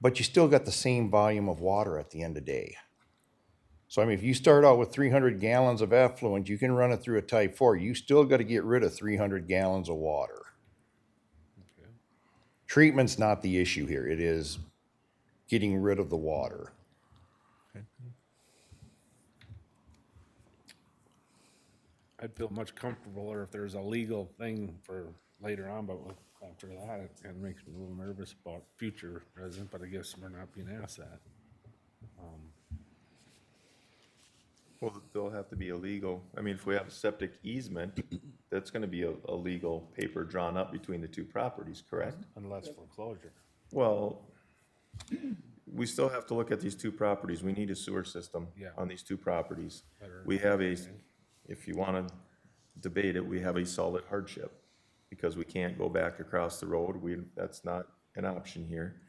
but you still got the same volume of water at the end of the day. So I mean, if you start out with 300 gallons of effluent, you can run it through a type 4, you still got to get rid of 300 gallons of water. Treatment's not the issue here. It is getting rid of the water. I'd feel much comfortabler if there's a legal thing for later on, but after that, it kind of makes me a little nervous about future resident, but I guess we're not being asked that. Well, they'll have to be illegal. I mean, if we have a septic easement, that's gonna be a legal paper drawn up between the two properties, correct? Unless foreclosure. Well, we still have to look at these two properties. We need a sewer system Yeah. on these two properties. We have if you wanna debate it, we have a solid hardship because we can't go back across the road. That's not an option here.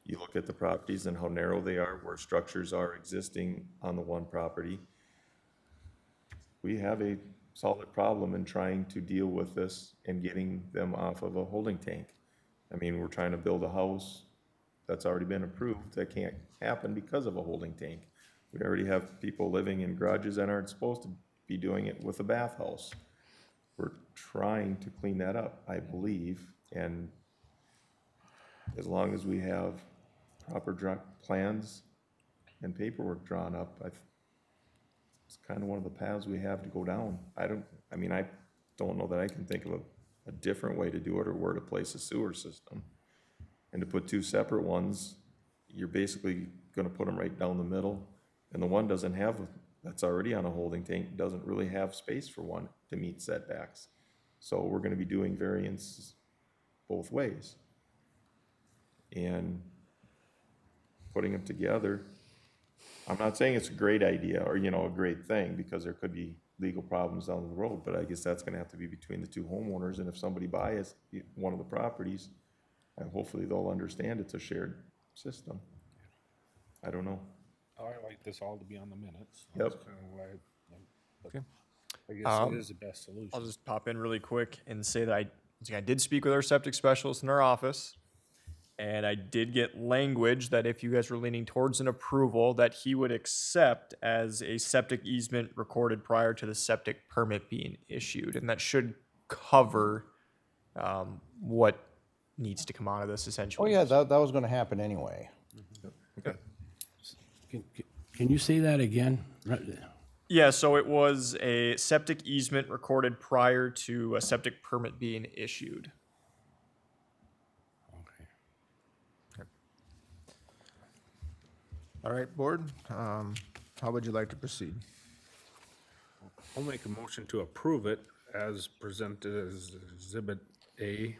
You look at the properties and how narrow they are, where structures are existing on the one property. We have a solid problem in trying to deal with this and getting them off of a holding tank. I mean, we're trying to build a house that's already been approved. That can't happen because of a holding tank. We already have people living in garages that aren't supposed to be doing it with a bathhouse. We're trying to clean that up, I believe, and as long as we have proper plans and paperwork drawn up, it's kind of one of the paths we have to go down. I don't know that I can think of a different way to do it or where to place a sewer system. And to put two separate ones, you're basically gonna put them right down the middle. And the one that's already on a holding tank, doesn't really have space for one to meet setbacks. So we're gonna be doing variance both ways. And putting them together, I'm not saying it's a great idea or, a great thing, because there could be legal problems down the road, but I guess that's gonna have to be between the two homeowners, and if somebody buys one of the properties, hopefully they'll understand it's a shared system. I don't know. Oh, I like this all to be on the minutes. Yep. That's kind of why, Okay. I guess it is the best solution. I'll just pop in really quick and say that I did speak with our septic specialist in our office, and I did get language that if you guys were leaning towards an approval, that he would accept as a septic easement recorded prior to the septic permit being issued, and that should cover what needs to come out of this Oh, essentially. yeah, that was gonna happen anyway. Okay. Can you say that again? Yeah, so it was a septic easement recorded prior to a septic permit being issued. All right, board, how would you like to proceed? I'll make a motion to approve it as presented as Exhibit A,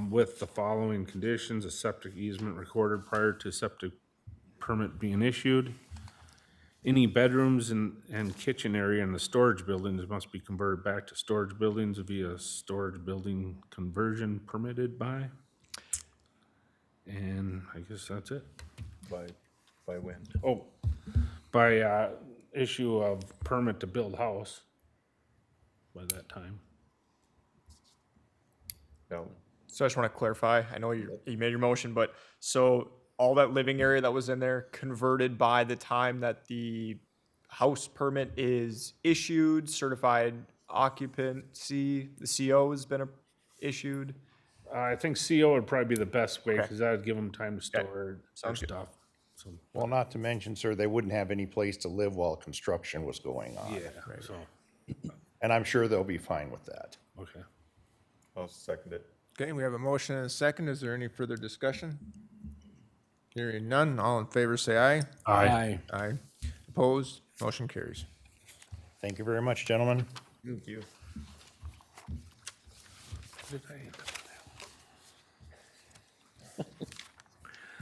with the following conditions: a septic easement recorded prior to septic permit being issued. Any bedrooms and kitchen area in the storage buildings must be converted back to storage buildings via storage building conversion permitted by. And I guess that's it. By when? Oh, by issue of permit to build house by that time. No. So I just want to clarify, I know you made your motion, but so all that living area that was in there converted by the time that the house permit is issued, certified occupancy, the CO has been issued? I think CO would probably be the best way, because that would give them time to store their Sounds good. stuff. So, Well, not to mention, sir, they wouldn't have any place to live while construction was going on. yeah, so, And I'm sure they'll be fine with that. okay. I'll second it. Okay, we have a motion and a second. Is there any further discussion? Hearing none, all in favor say aye. Aye. Aye. Opposed? Motion carries. Thank you very much, gentlemen. Thank you.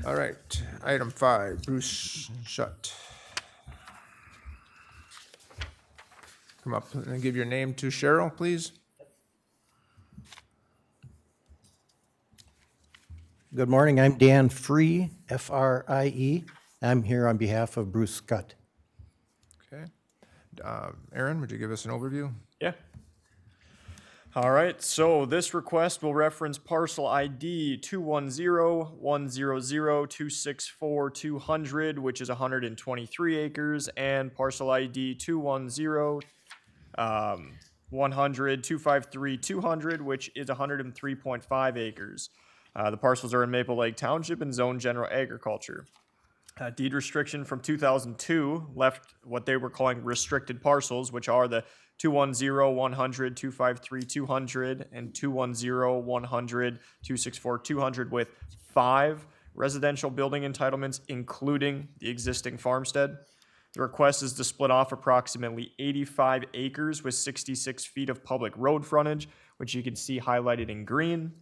All right, item 5, Bruce Shutt. Come up and give your name to Cheryl, please. Good morning, I'm Dan Free, F-R-I-E. I'm here on behalf of Bruce Scott. Okay. Aaron, would you give us an overview? Yeah. All right, so this request will reference parcel ID 210-100-264-200, which is 123 acres, and parcel ID 210-100-253-200, which is 103.5 acres. The parcels are in Maple Lake Township and zone general agriculture. Deed restriction from 2002 left what they were calling restricted parcels, which are the 210-100-253-200 and 210-100-264-200 with 5 residential building entitlements, including the existing farmstead. The request is to split off approximately 85 acres with 66 feet of public road frontage, which you can see highlighted in green.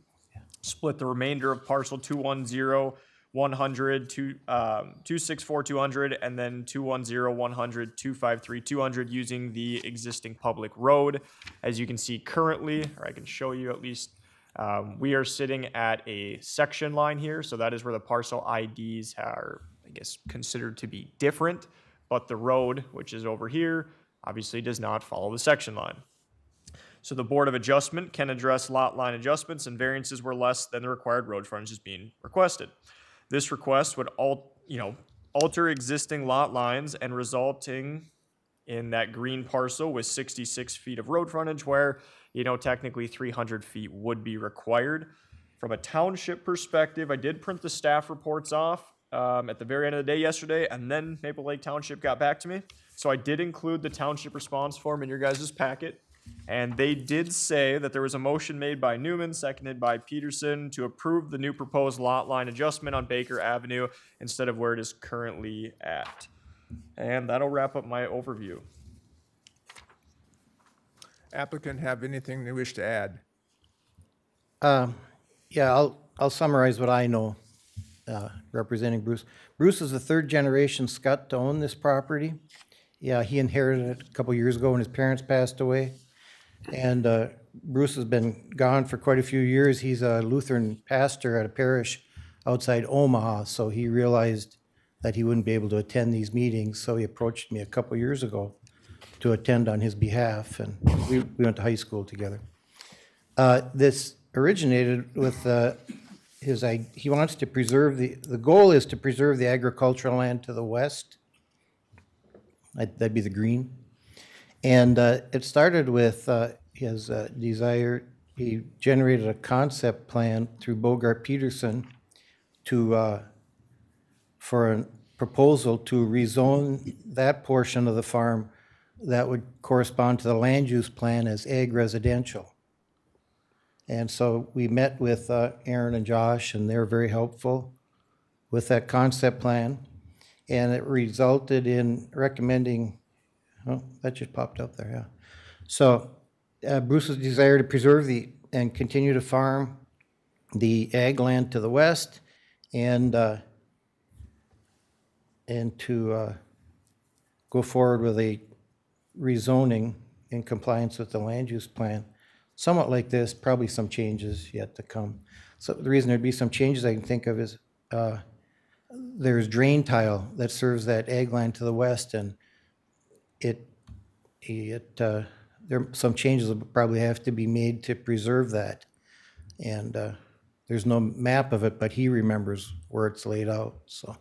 Split the remainder of parcel 210-100-264-200 and then 210-100-253-200 using the existing public road. As you can see currently, or I can show you at least, we are sitting at a section line here, so that is where the parcel IDs are, I guess, considered to be different, but the road, which is over here, obviously does not follow the section line. So the Board of Adjustment can address lot line adjustments and variances where less than the required road frontage is being requested. This request would alter existing lot lines and resulting in that green parcel with 66 feet of road frontage where, technically 300 feet would be required. From a township perspective, I did print the staff reports off at the very end of the day yesterday, and then Maple Lake Township got back to me. So I did include the township response form in your guys' packet. And they did say that there was a motion made by Newman, seconded by Peterson, to approve the new proposed lot line adjustment on Baker Avenue instead of where it is currently at. And that'll wrap up my overview. Applicant have anything they wish to add? Yeah, I'll summarize what I know, representing Bruce. Bruce is the third generation Scott to own this property. Yeah, he inherited it a couple years ago when his parents passed away. And Bruce has been gone for quite a few years. He's a Lutheran pastor at a parish outside Omaha, so he realized that he wouldn't be able to attend these meetings, so he approached me a couple years ago to attend on his behalf, and we went to high school together. This originated with he wants to preserve the goal is to preserve the agricultural land to the west. That'd be the green. And it started with his desire. He generated a concept plan through Bogart Peterson for a proposal to rezone that portion of the farm that would correspond to the land use plan as ag residential. And so we met with Aaron and Josh, and they were very helpful with that concept plan. And it resulted in recommending, oh, that just popped up there, yeah. So Bruce's desire to preserve and continue to farm the ag land to the west and to go forward with a rezoning in compliance with the land use plan. Somewhat like this, probably some changes yet to come. So the reason there'd be some changes I can think of is there's drain tile that serves that ag land to the west, and some changes will probably have to be made to preserve that. And there's no map of it, but he remembers where it's laid out. So,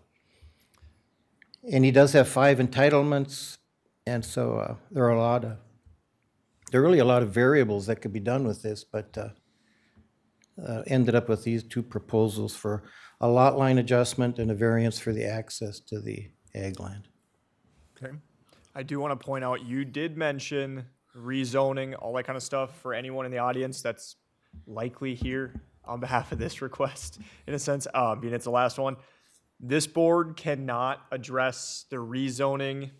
and he does have 5 entitlements, and so there are really a lot of variables that could be done with this, but ended up with these 2 proposals for a lot line adjustment and a variance for the access to the ag land. Okay. I do want to point out, you did mention rezoning, all that kind of stuff for anyone in the audience that's likely here on behalf of this request, in a sense, being it's the last one. This board cannot address the rezoning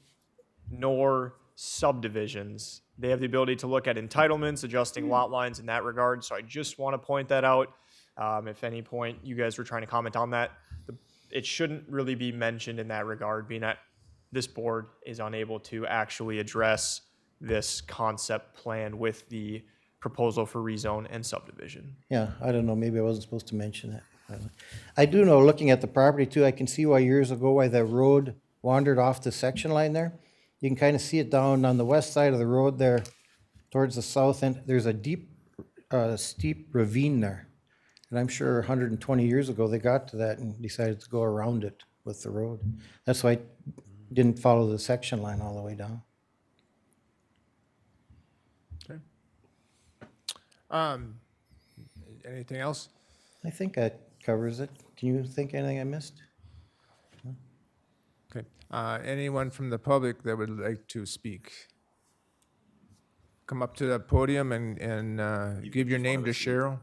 nor subdivisions. They have the ability to look at entitlements, adjusting lot lines in that regard. So I just want to point that out. If any point you guys were trying to comment on that, it shouldn't really be mentioned in that regard, being that this board is unable to actually address this concept plan with the proposal for rezone and subdivision. Yeah, I don't know, maybe I wasn't supposed to mention that. I do know, looking at the property too, I can see why years ago why the road wandered off the section line there. You can kind of see it down on the west side of the road there towards the south end. There's a deep, steep ravine there. And I'm sure 120 years ago, they got to that and decided to go around it with the road. That's why I didn't follow the section line all the way down. Okay. Anything else? I think that covers it. Can you think anything I missed? Okay. Anyone from the public that would like to speak? Come up to the podium and give your name to Cheryl.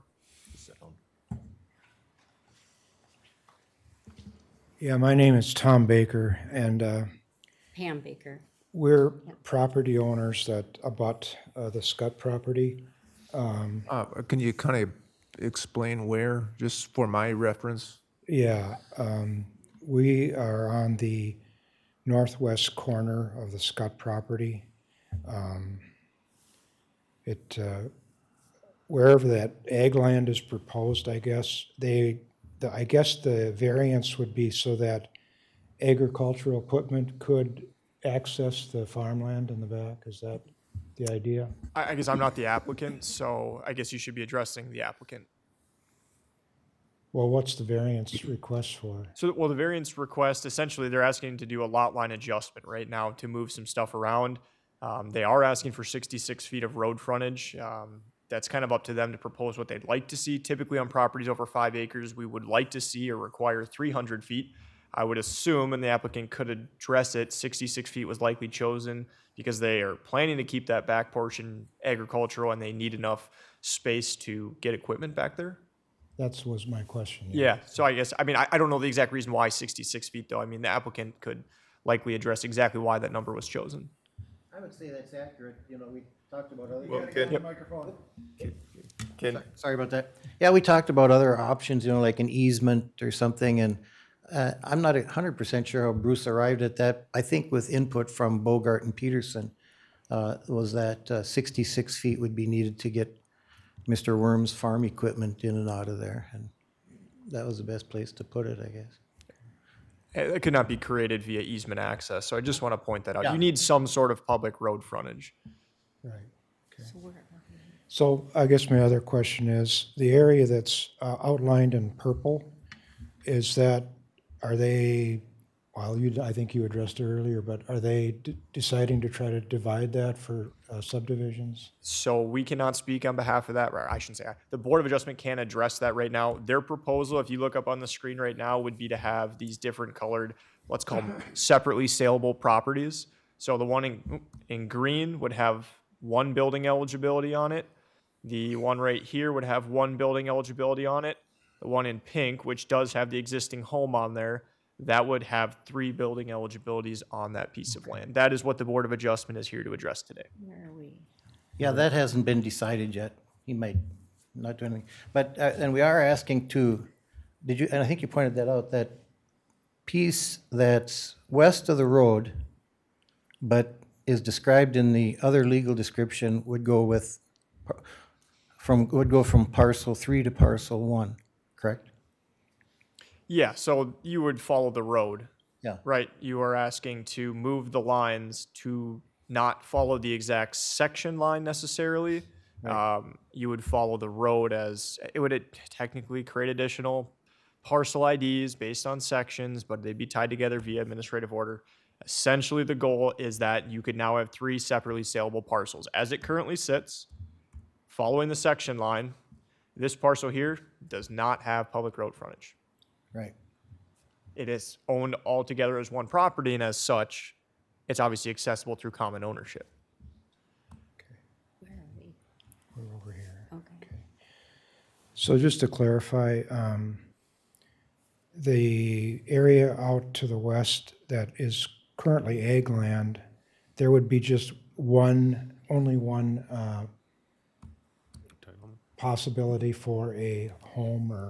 Yeah, my name is Tom Baker, and Pam Baker. we're property owners that abut the Scott property. Can you kind of explain where, just for my reference? Yeah, we are on the northwest corner of the Scott property. Wherever that ag land is proposed, I guess, I guess the variance would be so that agricultural equipment could access the farmland in the back. Is that the idea? I guess I'm not the applicant, so I guess you should be addressing the applicant. Well, what's the variance request for? So, well, the variance request, essentially, they're asking to do a lot line adjustment right now to move some stuff around. They are asking for 66 feet of road frontage. That's kind of up to them to propose what they'd like to see. Typically on properties over 5 acres, we would like to see or require 300 feet. I would assume, and the applicant could address it, 66 feet was likely chosen because they are planning to keep that back portion agricultural and they need enough space to get equipment back there. That was my question. Yeah, so I guess, I mean, I don't know the exact reason why 66 feet though. I mean, the applicant could likely address exactly why that number was chosen. I would say that's accurate. You know, we talked about other. Sorry about that. Yeah, we talked about other options, you know, like an easement or something, and I'm not 100% sure how Bruce arrived at that. I think with input from Bogart and Peterson, was that 66 feet would be needed to get Mr. Worm's farm equipment in and out of there, and that was the best place to put it, I guess. It could not be created via easement access, so I just want to point that out. Yeah. You need some sort of public road frontage. Right. Okay. So I guess my other question is, the area that's outlined in purple, are they, well, I think you addressed it earlier, but are they deciding to try to divide that for subdivisions? So we cannot speak on behalf of that, or I shouldn't say, the Board of Adjustment can't address that right now. Their proposal, if you look up on the screen right now, would be to have these different colored, let's call them separately saleable properties. So the one in green would have one building eligibility on it. The one right here would have one building eligibility on it. The one in pink, which does have the existing home on there, that would have 3 building eligibilities on that piece of land. That is what the Board of Adjustment is here to address today. Where are we? Yeah, that hasn't been decided yet. He might not do anything. But, and we are asking to, and I think you pointed that out, that piece that's west of the road, but is described in the other legal description would go from parcel 3 to parcel 1, correct? Yeah, so you would follow the road. Yeah. Right? You are asking to move the lines to not follow the exact section line necessarily. Right. You would follow the road as, it would technically create additional parcel IDs based on sections, but they'd be tied together via administrative order. Essentially, the goal is that you could now have 3 separately saleable parcels. As it currently sits, following the section line, this parcel here does not have public road frontage. Right. It is owned altogether as one property, and as such, it's obviously accessible through common ownership. Where are we? We're over here. Okay. So just to clarify, the area out to the west that is currently ag land, there would be just only one possibility for a home or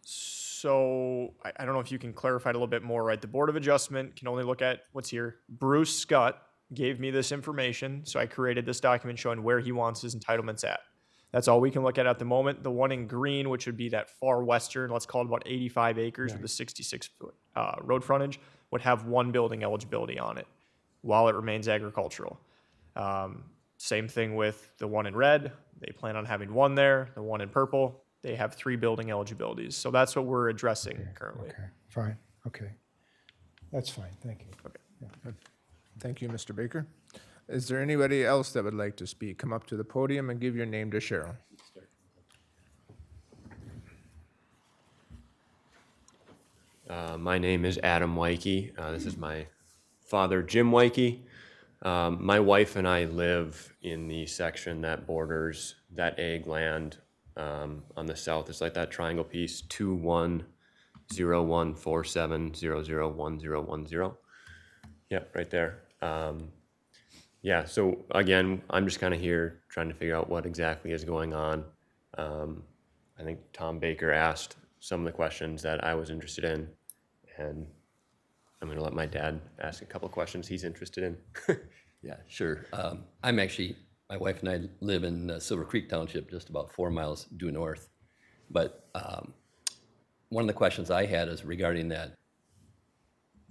So I don't know if you can clarify it a little bit more, right? The Board of Adjustment can only look at what's here. Bruce Scott gave me this information, so I created this document showing where he wants his entitlements at. That's all we can look at the moment. The one in green, which would be that far western, let's call it about 85 acres with a 66-foot road frontage, would have one building eligibility on it while it remains agricultural. Same thing with the one in red. They plan on having one there. The one in purple, they have 3 building eligibilities. So that's what we're addressing currently. okay, fine, okay. That's fine, thank you. Okay. Thank you, Mr. Baker. Is there anybody else that would like to speak? Come up to the podium and give your name to Cheryl. My name is Adam Wyke. This is my father, Jim Wyke. My wife and I live in the section that borders that ag land on the south. It's like that triangle piece, 210147001010. Yep, right there. Yeah, so again, I'm just kind of here trying to figure out what exactly is going on. I think Tom Baker asked some of the questions that I was interested in, and I'm going to let my dad ask a couple of questions he's interested in. Yeah, sure. My wife and I live in Silver Creek Township, just about 4 miles due north. But one of the questions I had is regarding that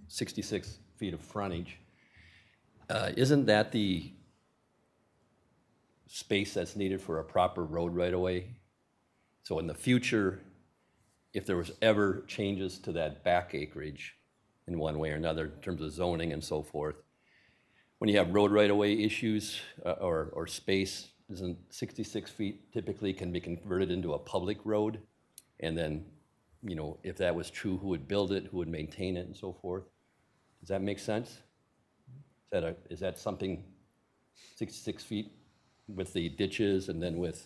66 feet of frontage. Isn't that the space that's needed for a proper road right-of-way? So in the future, if there was ever changes to that back acreage in one way or another in terms of zoning and so forth, when you have road right-of-way issues or space, isn't 66 feet typically can be converted into a public road? And then, you know, if that was true, who would build it, who would maintain it and so forth? Does that make sense? Is that something 66 feet with the ditches and then with,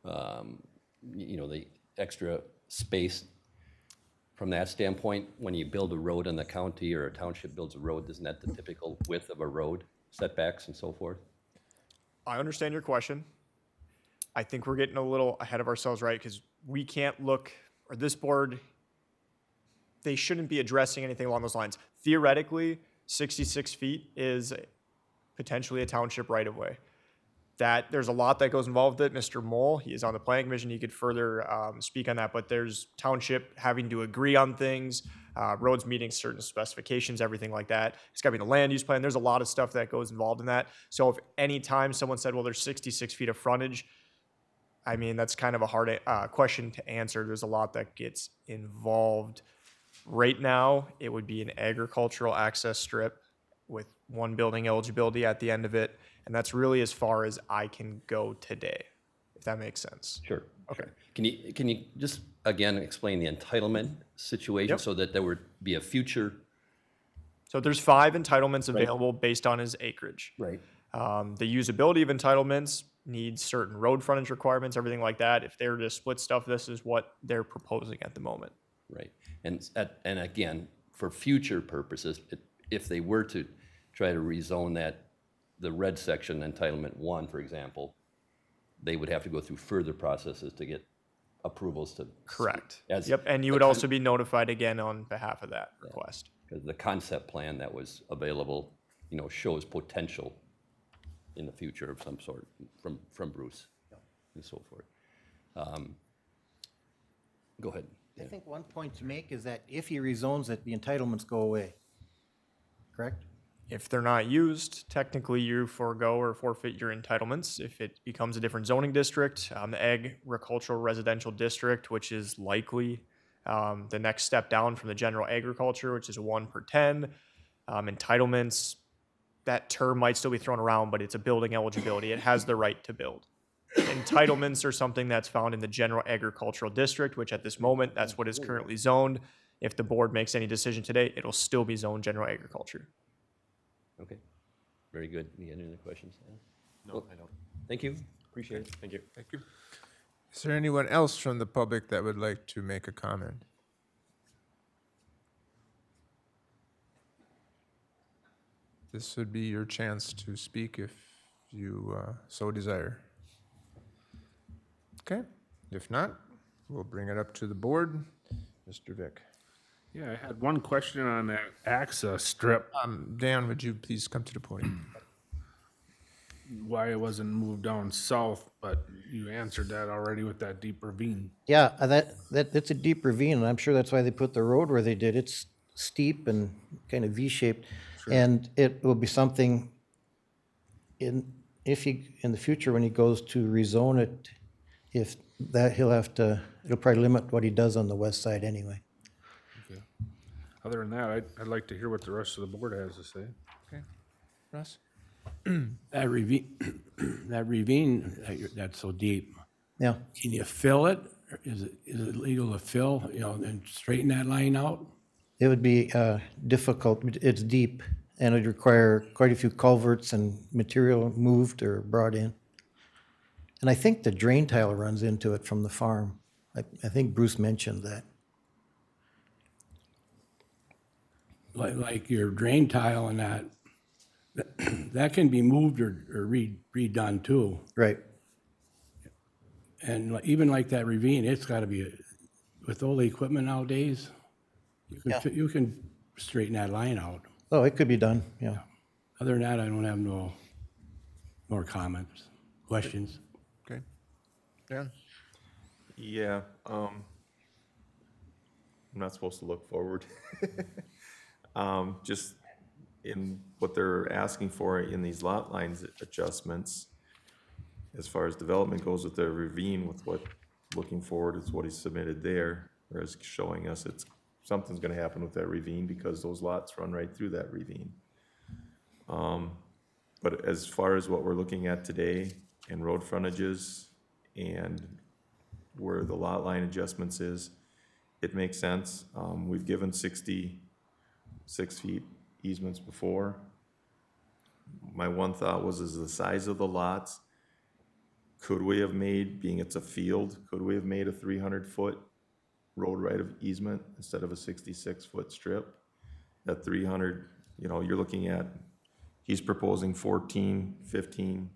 you know, the extra space from that standpoint? When you build a road in the county or a township builds a road, isn't that the typical width of a road, setbacks and so forth? I understand your question. I think we're getting a little ahead of ourselves, right? Because we can't look, or this board, they shouldn't be addressing anything along those lines. Theoretically, 66 feet is potentially a township right-of-way. That there's a lot that goes involved with it. Mr. Mole, he is on the planning commission. He could further speak on that, but there's township having to agree on things, roads meeting certain specifications, everything like that. It's got to be in the land use plan. There's a lot of stuff that goes involved in that. So if any time someone said, well, there's 66 feet of frontage, I mean, that's kind of a hard question to answer. There's a lot that gets involved. Right now, it would be an agricultural access strip with one building eligibility at the end of it. And that's really as far as I can go today, if that makes sense. Sure. Okay. Sure. Can you just, again, explain the entitlement situation so that there would be a future? So there's 5 entitlements available based on his acreage. Right. The usability of entitlements needs certain road frontage requirements, everything like that. If they're to split stuff, this is what they're proposing at the moment. Right. And again, for future purposes, if they were to try to rezone that, the red section, entitlement 1, for example, they would have to go through further processes to get approvals to. Correct. Yep, and you would also be notified again on behalf of that request. Because the concept plan that was available, you know, shows potential in the future of some sort from Bruce and so forth. Go ahead. I think one point to make is that if he rezones it, the entitlements go away, correct? If they're not used, technically you forego or forfeit your entitlements. If it becomes a different zoning district, the agricultural residential district, which is likely the next step down from the general agriculture, which is a 1 per 10. Entitlements, that term might still be thrown around, but it's a building eligibility. It has the right to build. Entitlements are something that's found in the general agricultural district, which at this moment, that's what is currently zoned. If the board makes any decision today, it'll still be zoned general agriculture. Okay, very good. You got any other questions? No, I don't. Thank you, appreciate it. Thank you. Thank you. Is there anyone else from the public that would like to make a comment? this would be your chance to speak if you so desire. Okay, if not, we'll bring it up to the board. Mr. Vick. Yeah, I had one question on that access strip, Dan, would you please come to the podium? why it wasn't moved down south, but you answered that already with that deep ravine. Yeah, that's a deep ravine, and I'm sure that's why they put the road where they did. It's steep and kind of V-shaped. And it will be something in the future, when he goes to rezone it, if that, it'll probably limit what he does on the west side anyway. Okay. Other than that, I'd like to hear what the rest of the board has to say. Okay, Russ? That ravine, that's so deep. Yeah. Can you fill it? Or is it legal to fill, and straighten that line out? It would be difficult. It's deep, and it'd require quite a few culverts and material moved or brought in. And I think the drain tile runs into it from the farm. I think Bruce mentioned that. Like your drain tile and that can be moved or redone too. Right. And even like that ravine, it's gotta be, with all the equipment nowadays, you can straighten that line out. Oh, it could be done, yeah. Other than that, I don't have no more comments, questions. Okay. Dan? Yeah, I'm not supposed to look forward. Just in what they're asking for in these lot lines adjustments, as far as development goes with the ravine, with what, looking forward is what he submitted there, whereas showing us something's gonna happen with that ravine because those lots run right through that ravine. But as far as what we're looking at today and road frontages and where the lot line adjustments is, it makes sense. We've given 66 feet easements before. My one thought was, is the size of the lots, could we have made, being it's a field, could we have made a 300-foot road right of easement instead of a 66-foot strip? At 300, you're looking at, he's proposing 14, 15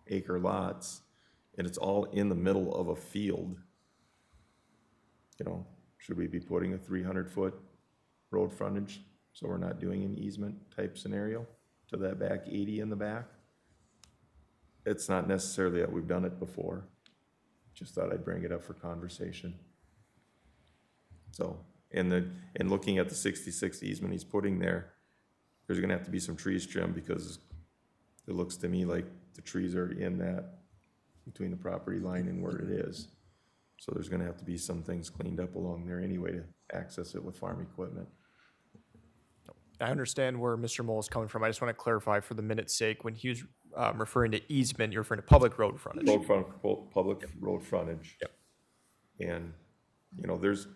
acre lots, and it's all in the middle of a field. Should we be putting a 300-foot road frontage so we're not doing an easement type scenario to that back 80 in the back? It's not necessarily that we've done it before. Just thought I'd bring it up for conversation. So, and looking at the 66 easement he's putting there, there's gonna have to be some trees trimmed because it looks to me like the trees are in that, between the property line and where it is. So there's gonna have to be some things cleaned up along there anyway to access it with farm equipment. I understand where Mr. Mole is coming from. I just want to clarify for the minute's sake, when he was referring to easement, you're referring to public road frontage. Public road frontage. Yep. And,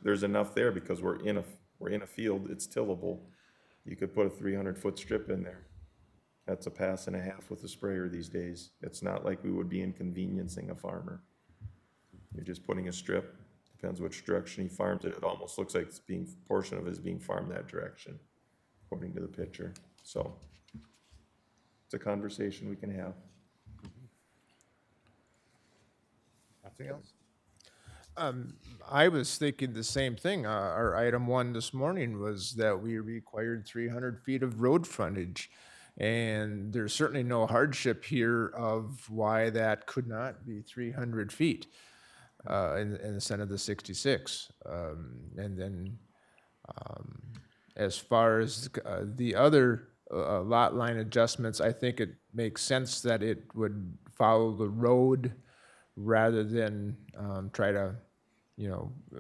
there's enough there because we're in a field, it's tillable. You could put a 300-foot strip in there. That's a pass and a half with a sprayer these days. It's not like we would be inconveniencing a farmer. You're just putting a strip, depends which direction he farms it. It almost looks like portion of it is being farmed that direction, according to the picture. So it's a conversation we can have. Nothing else? I was thinking the same thing. Our item 1 this morning was that we required 300 feet of road frontage. And there's certainly no hardship here of why that could not be 300 feet instead of the 66. And then as far as the other lot line adjustments, I think it makes sense that it would follow the road rather than try to,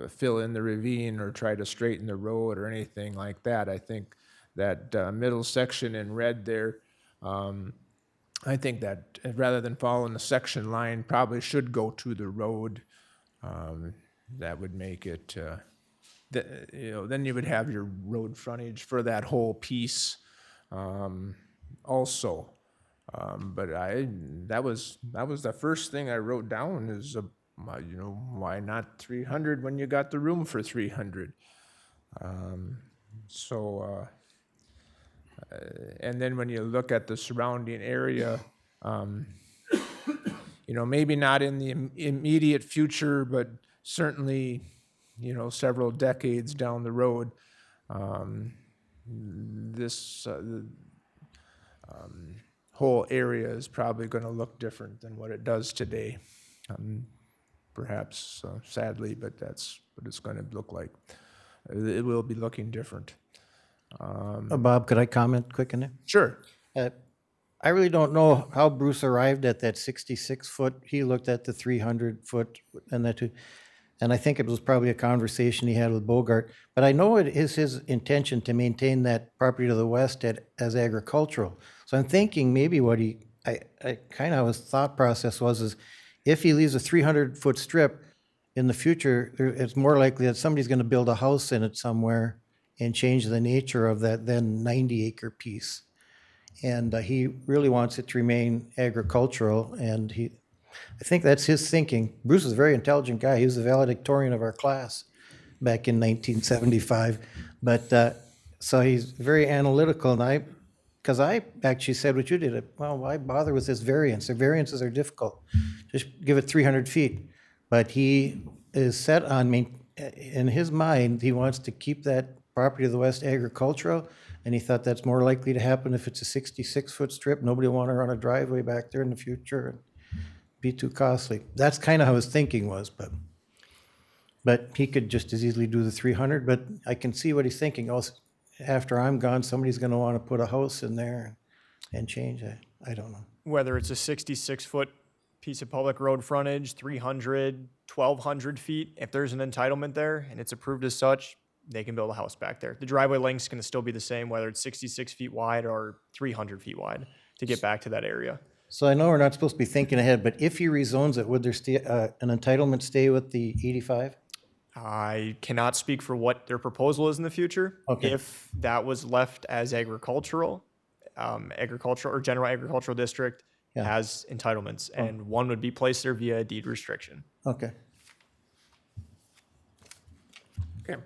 fill in the ravine or try to straighten the road or anything like that. I think that middle section in red there, I think that rather than following the section line, probably should go to the road. That would make it, then you would have your road frontage for that whole piece also. But that was the first thing I wrote down is, why not 300 when you got the room for 300? And then when you look at the surrounding area, you know, maybe not in the immediate future, but certainly, you know, several decades down the road, this whole area is probably going to look different than what it does today. Perhaps sadly, but that's what it's going to look like. It will be looking different. Bob, could I comment quick on it? Sure. I really don't know how Bruce arrived at that 66-foot. He looked at the 300-foot and that too. And I think it was probably a conversation he had with Bogart. But I know it is his intention to maintain that property to the west as agricultural. So I'm thinking maybe what I kind of his thought process is if he leaves a 300-foot strip in the future, it's more likely that somebody's going to build a house in it somewhere and change the nature of that then 90-acre piece. And he really wants it to remain agricultural, and I think that's his thinking. Bruce is a very intelligent guy. He was the valedictorian of our class back in 1975. But so he's very analytical, and because I actually said what you did, well, why bother with this variance? The variances are difficult. Just give it 300 feet. But he is set on, in his mind, he wants to keep that property to the west agricultural, and he thought that's more likely to happen if it's a 66-foot strip. Nobody will want to run a driveway back there in the future and be too costly. That's kind of how his thinking was, but he could just as easily do the 300, but I can see what he's thinking. Also, after I'm gone, somebody's going to want to put a house in there and change it. I don't know. Whether it's a 66-foot piece of public road frontage, 300, 1,200 feet, if there's an entitlement there and it's approved as such, they can build a house back there. The driveway length's going to still be the same, whether it's 66 feet wide or 300 feet wide to get back to that area. So I know we're not supposed to be thinking ahead, but if he rezones it, would there stay, an entitlement stay with the 85? I cannot speak for what their proposal is in the future. Okay. If that was left as agricultural or general agricultural district has entitlements, and one would be placed there via deed restriction. Okay. Okay.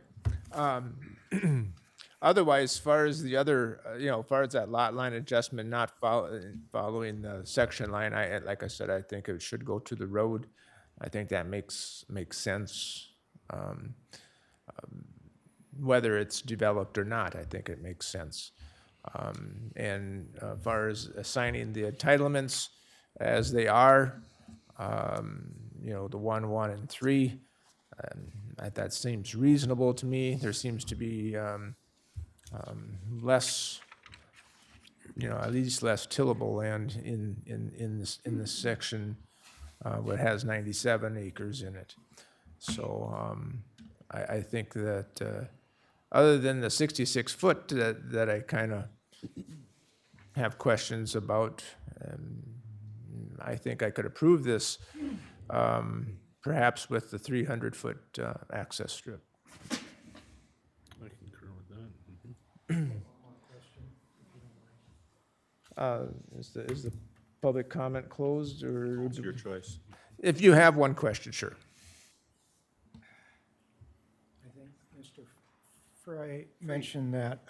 Otherwise, as far as the other, as far as that lot line adjustment not following the section line, like I said, I think it should go to the road. I think that makes sense. Whether it's developed or not, I think it makes sense. And as far as assigning the entitlements as they are, the 1, 1, and 3, that seems reasonable to me. There seems to be less, at least less tillable land in this section, what has 97 acres in it. So I think that other than the 66-foot that I kind of have questions about, I think I could approve this, perhaps with the 300-foot access strip. I concur with that. Is the public comment closed, or? It's your choice. If you have one question, sure. I think Mr. Fry mentioned that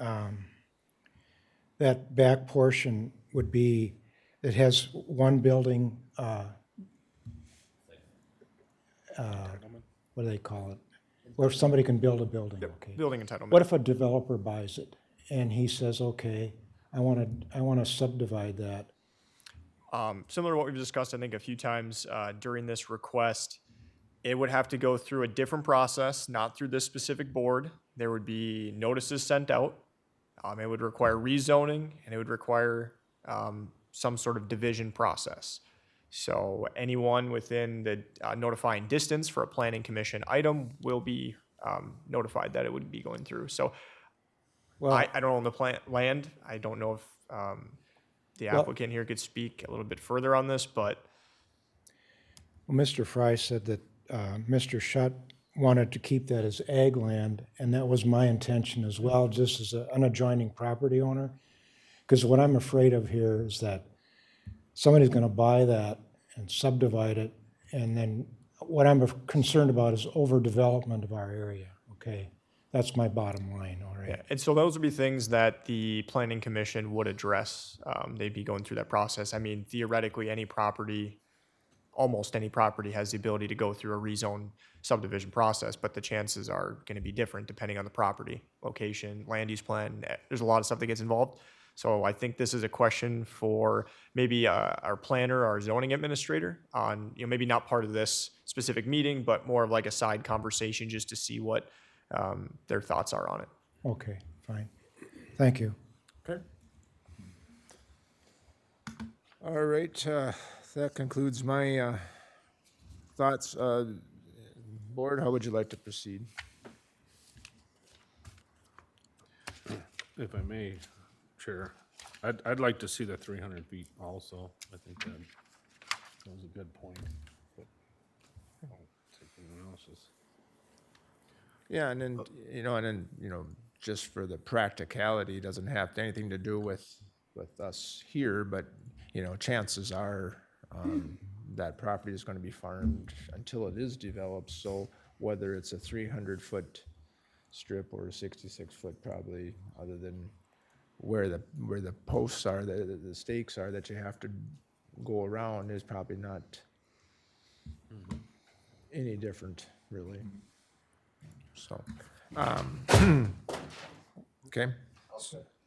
that back portion would be, it has one building, what do they call it? Where somebody can build a building, okay. Building entitlement. What if a developer buys it and he says, okay, I want to subdivide that? Similar to what we've discussed, I think, a few times during this request, it would have to go through a different process, not through this specific board. There would be notices sent out. It would require rezoning, and it would require some sort of division process. So anyone within the notifying distance for a planning commission item will be notified that it would be going through. So Well, I don't own the land. I don't know if the applicant here could speak a little bit further on this, but. Well, Mr. Fry said that Mr. Schutt wanted to keep that as ag land, and that was my intention as well, just as an adjoining property owner. Because what I'm afraid of here is that somebody's going to buy that and subdivide it, and then what I'm concerned about is overdevelopment of our area, okay? That's my bottom line, all Yeah, right? and so those would be things that the planning commission would address. They'd be going through that process. I mean, theoretically, almost any property has the ability to go through a rezone subdivision process, but the chances are going to be different depending on the property, location, land use plan. There's a lot of stuff that gets involved. So I think this is a question for maybe our planner, our zoning administrator on, maybe not part of this specific meeting, but more of like a side conversation just to see what their thoughts are on it. Okay, fine. Thank you. Okay. All right, that concludes my thoughts. Board, how would you like to proceed? If I may, Chair, I'd like to see the 300 feet also. I think that was a good point. But I'll take anyone else's. Yeah, and then, just for the practicality, it doesn't have anything to do with us here, but, chances are, that property is gonna be farmed until it is developed, so whether it's a 300-foot strip or a 66-foot, probably, other than where the posts are, the stakes are that you have to go around, is probably not any different, really. So, okay.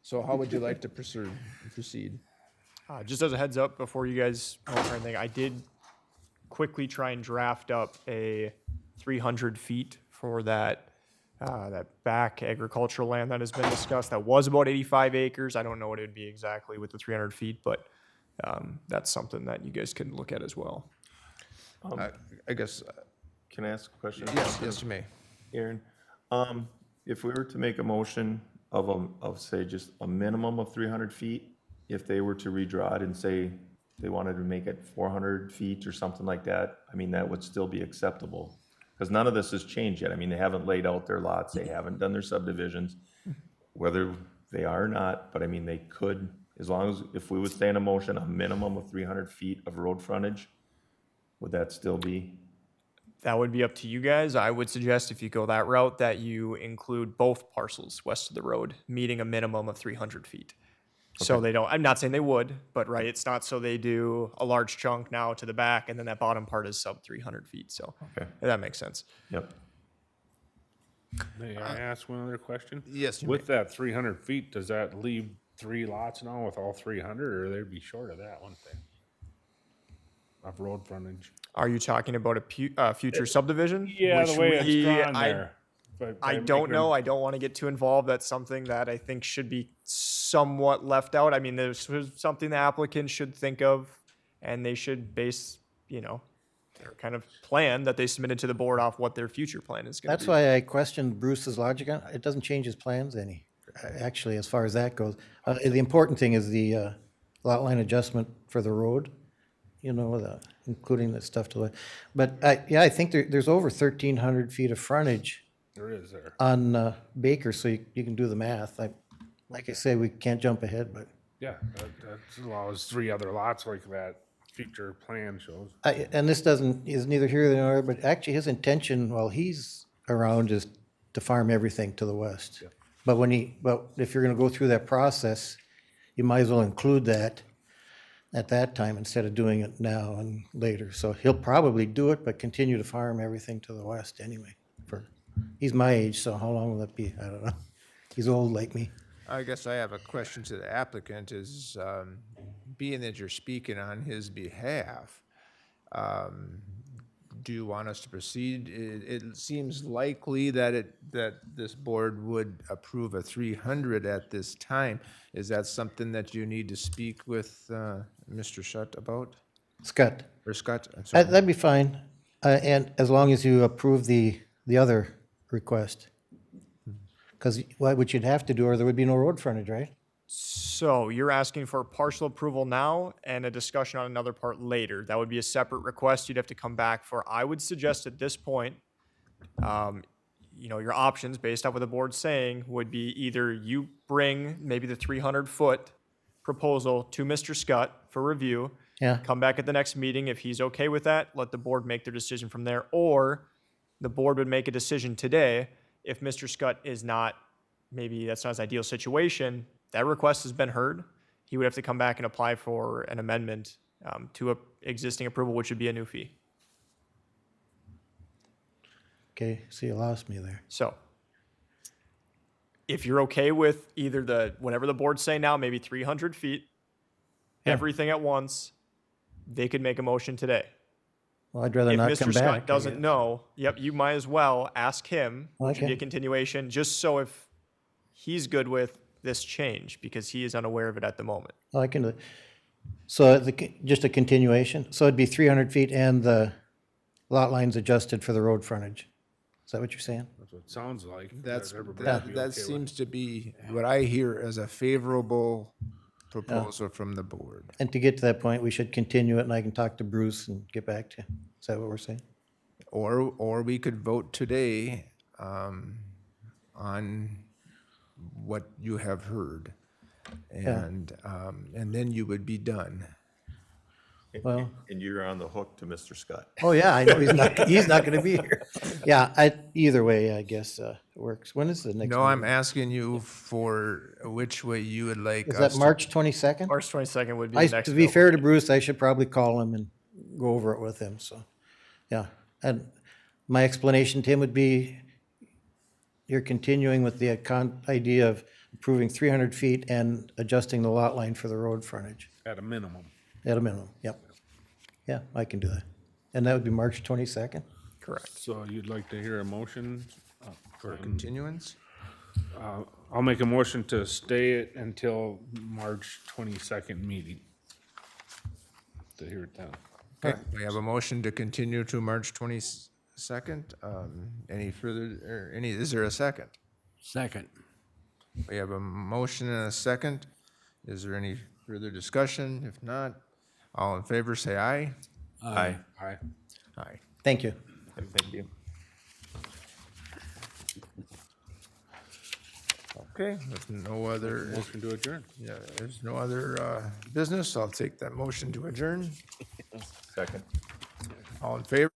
So how would you like to proceed? Just as a heads up, before you guys vote for anything, I did quickly try and draft up a 300 feet for that back agricultural land that has been discussed. That was about 85 acres. I don't know what it would be exactly with the 300 feet, but that's something that you guys can look at as well. I guess, Can I ask a question? yes, you may. Aaron, if we were to make a motion of say just a minimum of 300 feet, if they were to redraw it and say they wanted to make it 400 feet or something like that, I mean, that would still be acceptable. Because none of this has changed yet. I mean, they haven't laid out their lots, they haven't done their subdivisions, whether they are or not, but I mean, they could, as long as, if we would stay in a motion, a minimum of 300 feet of road frontage, would that still be? That would be up to you guys. I would suggest if you go that route that you include both parcels west of the road, meeting a minimum of 300 feet. So they don't, I'm not saying they would, but right, it's not so they do a large chunk now to the back and then that bottom part is sub 300 feet. So that makes sense. Yep. May I ask one other question? Yes, you With that 300 feet, does that leave 3 lots now with all 300, or they'd be short of that, wouldn't they? Of road frontage? Are you talking about a future subdivision? Yeah, the way it's drawn I there. But I by don't making- know. I don't want to get too involved. That's something that I think should be somewhat left out. I mean, there's something the applicant should think of, and they should base, their kind of plan that they submitted to the board off what their future plan is going to be. That's why I questioned Bruce's logic on it. It doesn't change his plans any, actually, as far as that goes. The important thing is the lot line adjustment for the road, including the stuff to the, but I think there's over 1,300 feet of frontage There is there. on Baker, so you can do the math. Like I say, we can't jump ahead, but Yeah, that allows 3 other lots like that future plan shows. and this is neither here nor there, but actually his intention while he's around is to farm everything to the west. But if you're gonna go through that process, you might as well include that at that time instead of doing it now and later. So he'll probably do it, but continue to farm everything to the west anyway. He's my age, so how long will that be? I don't know. He's old like me. I guess I have a question to the applicant is, being that you're speaking on his behalf, do you want us to proceed? It seems likely that this board would approve a 300 at this time. Is that something that you need to speak with Mr. Shutt about? Scott. Or Scott? I'm sorry. That'd be fine. And as long as you approve the other request. Because what you'd have to do, or there would be no road frontage, right? So you're asking for partial approval now and a discussion on another part later. That would be a separate request you'd have to come back for. I would suggest at this point, your options based off what the board's saying would be either you bring maybe the 300-foot proposal to Mr. Scott for review. Yeah. Come back at the next meeting. If he's okay with that, let the board make their decision from there. Or the board would make a decision today if Mr. Scott is not, maybe that's not his ideal situation, that request has been heard. He would have to come back and apply for an amendment to a existing approval, which would be a new fee. Okay, so you lost me there. So if you're okay with either whatever the board's saying now, maybe 300 feet, everything at once, they could make a motion today. Well, I'd rather If not Mr. come back. Scott I doesn't guess. know, yep, you might as well ask him, which would be a Okay. continuation, just so if he's good with this change, because he is unaware of it at the moment. Well, I can do it. So just a continuation? So it'd be 300 feet and the lot lines adjusted for the road frontage? Is that what you're saying? That's what it sounds like. That's, Everybody that, would be that okay with. seems to be what I hear as a favorable proposal from the board. And to get to that point, we should continue it and I can talk to Bruce and get back to you. Is that what we're saying? Or we could vote today on what you have heard. And then you would be done. Well- And you're on the hook to Mr. Scott. Oh, yeah, I know he's not gonna be here. Yeah, either way, I guess, it works. When is the next? No, I'm meeting? asking you for which way you would like Is us that to. March 22nd? March 22nd would be the next. To be bill. fair to Bruce, I should probably call him and go over it with him, so, yeah. And my explanation to him would be, you're continuing with the idea of improving 300 feet and adjusting the lot line for the road frontage, At a minimum. at a minimum, yep. Yeah, I can do that. And that would be March 22nd? Correct. So you'd like to hear a motion? For continuance? I'll make a motion to stay it until March 22nd meeting. To hear it then. Okay, we have a motion to continue to March 22nd. Any further, or is there a second? Second. We have a motion and a second. Is there any further discussion? If not, all in favor, say aye. Aye. Aye. Aye. Thank you. Thank you. Okay, with no other, Motion to adjourn. yeah, there's no other business, I'll take that motion to adjourn. Second. All in favor?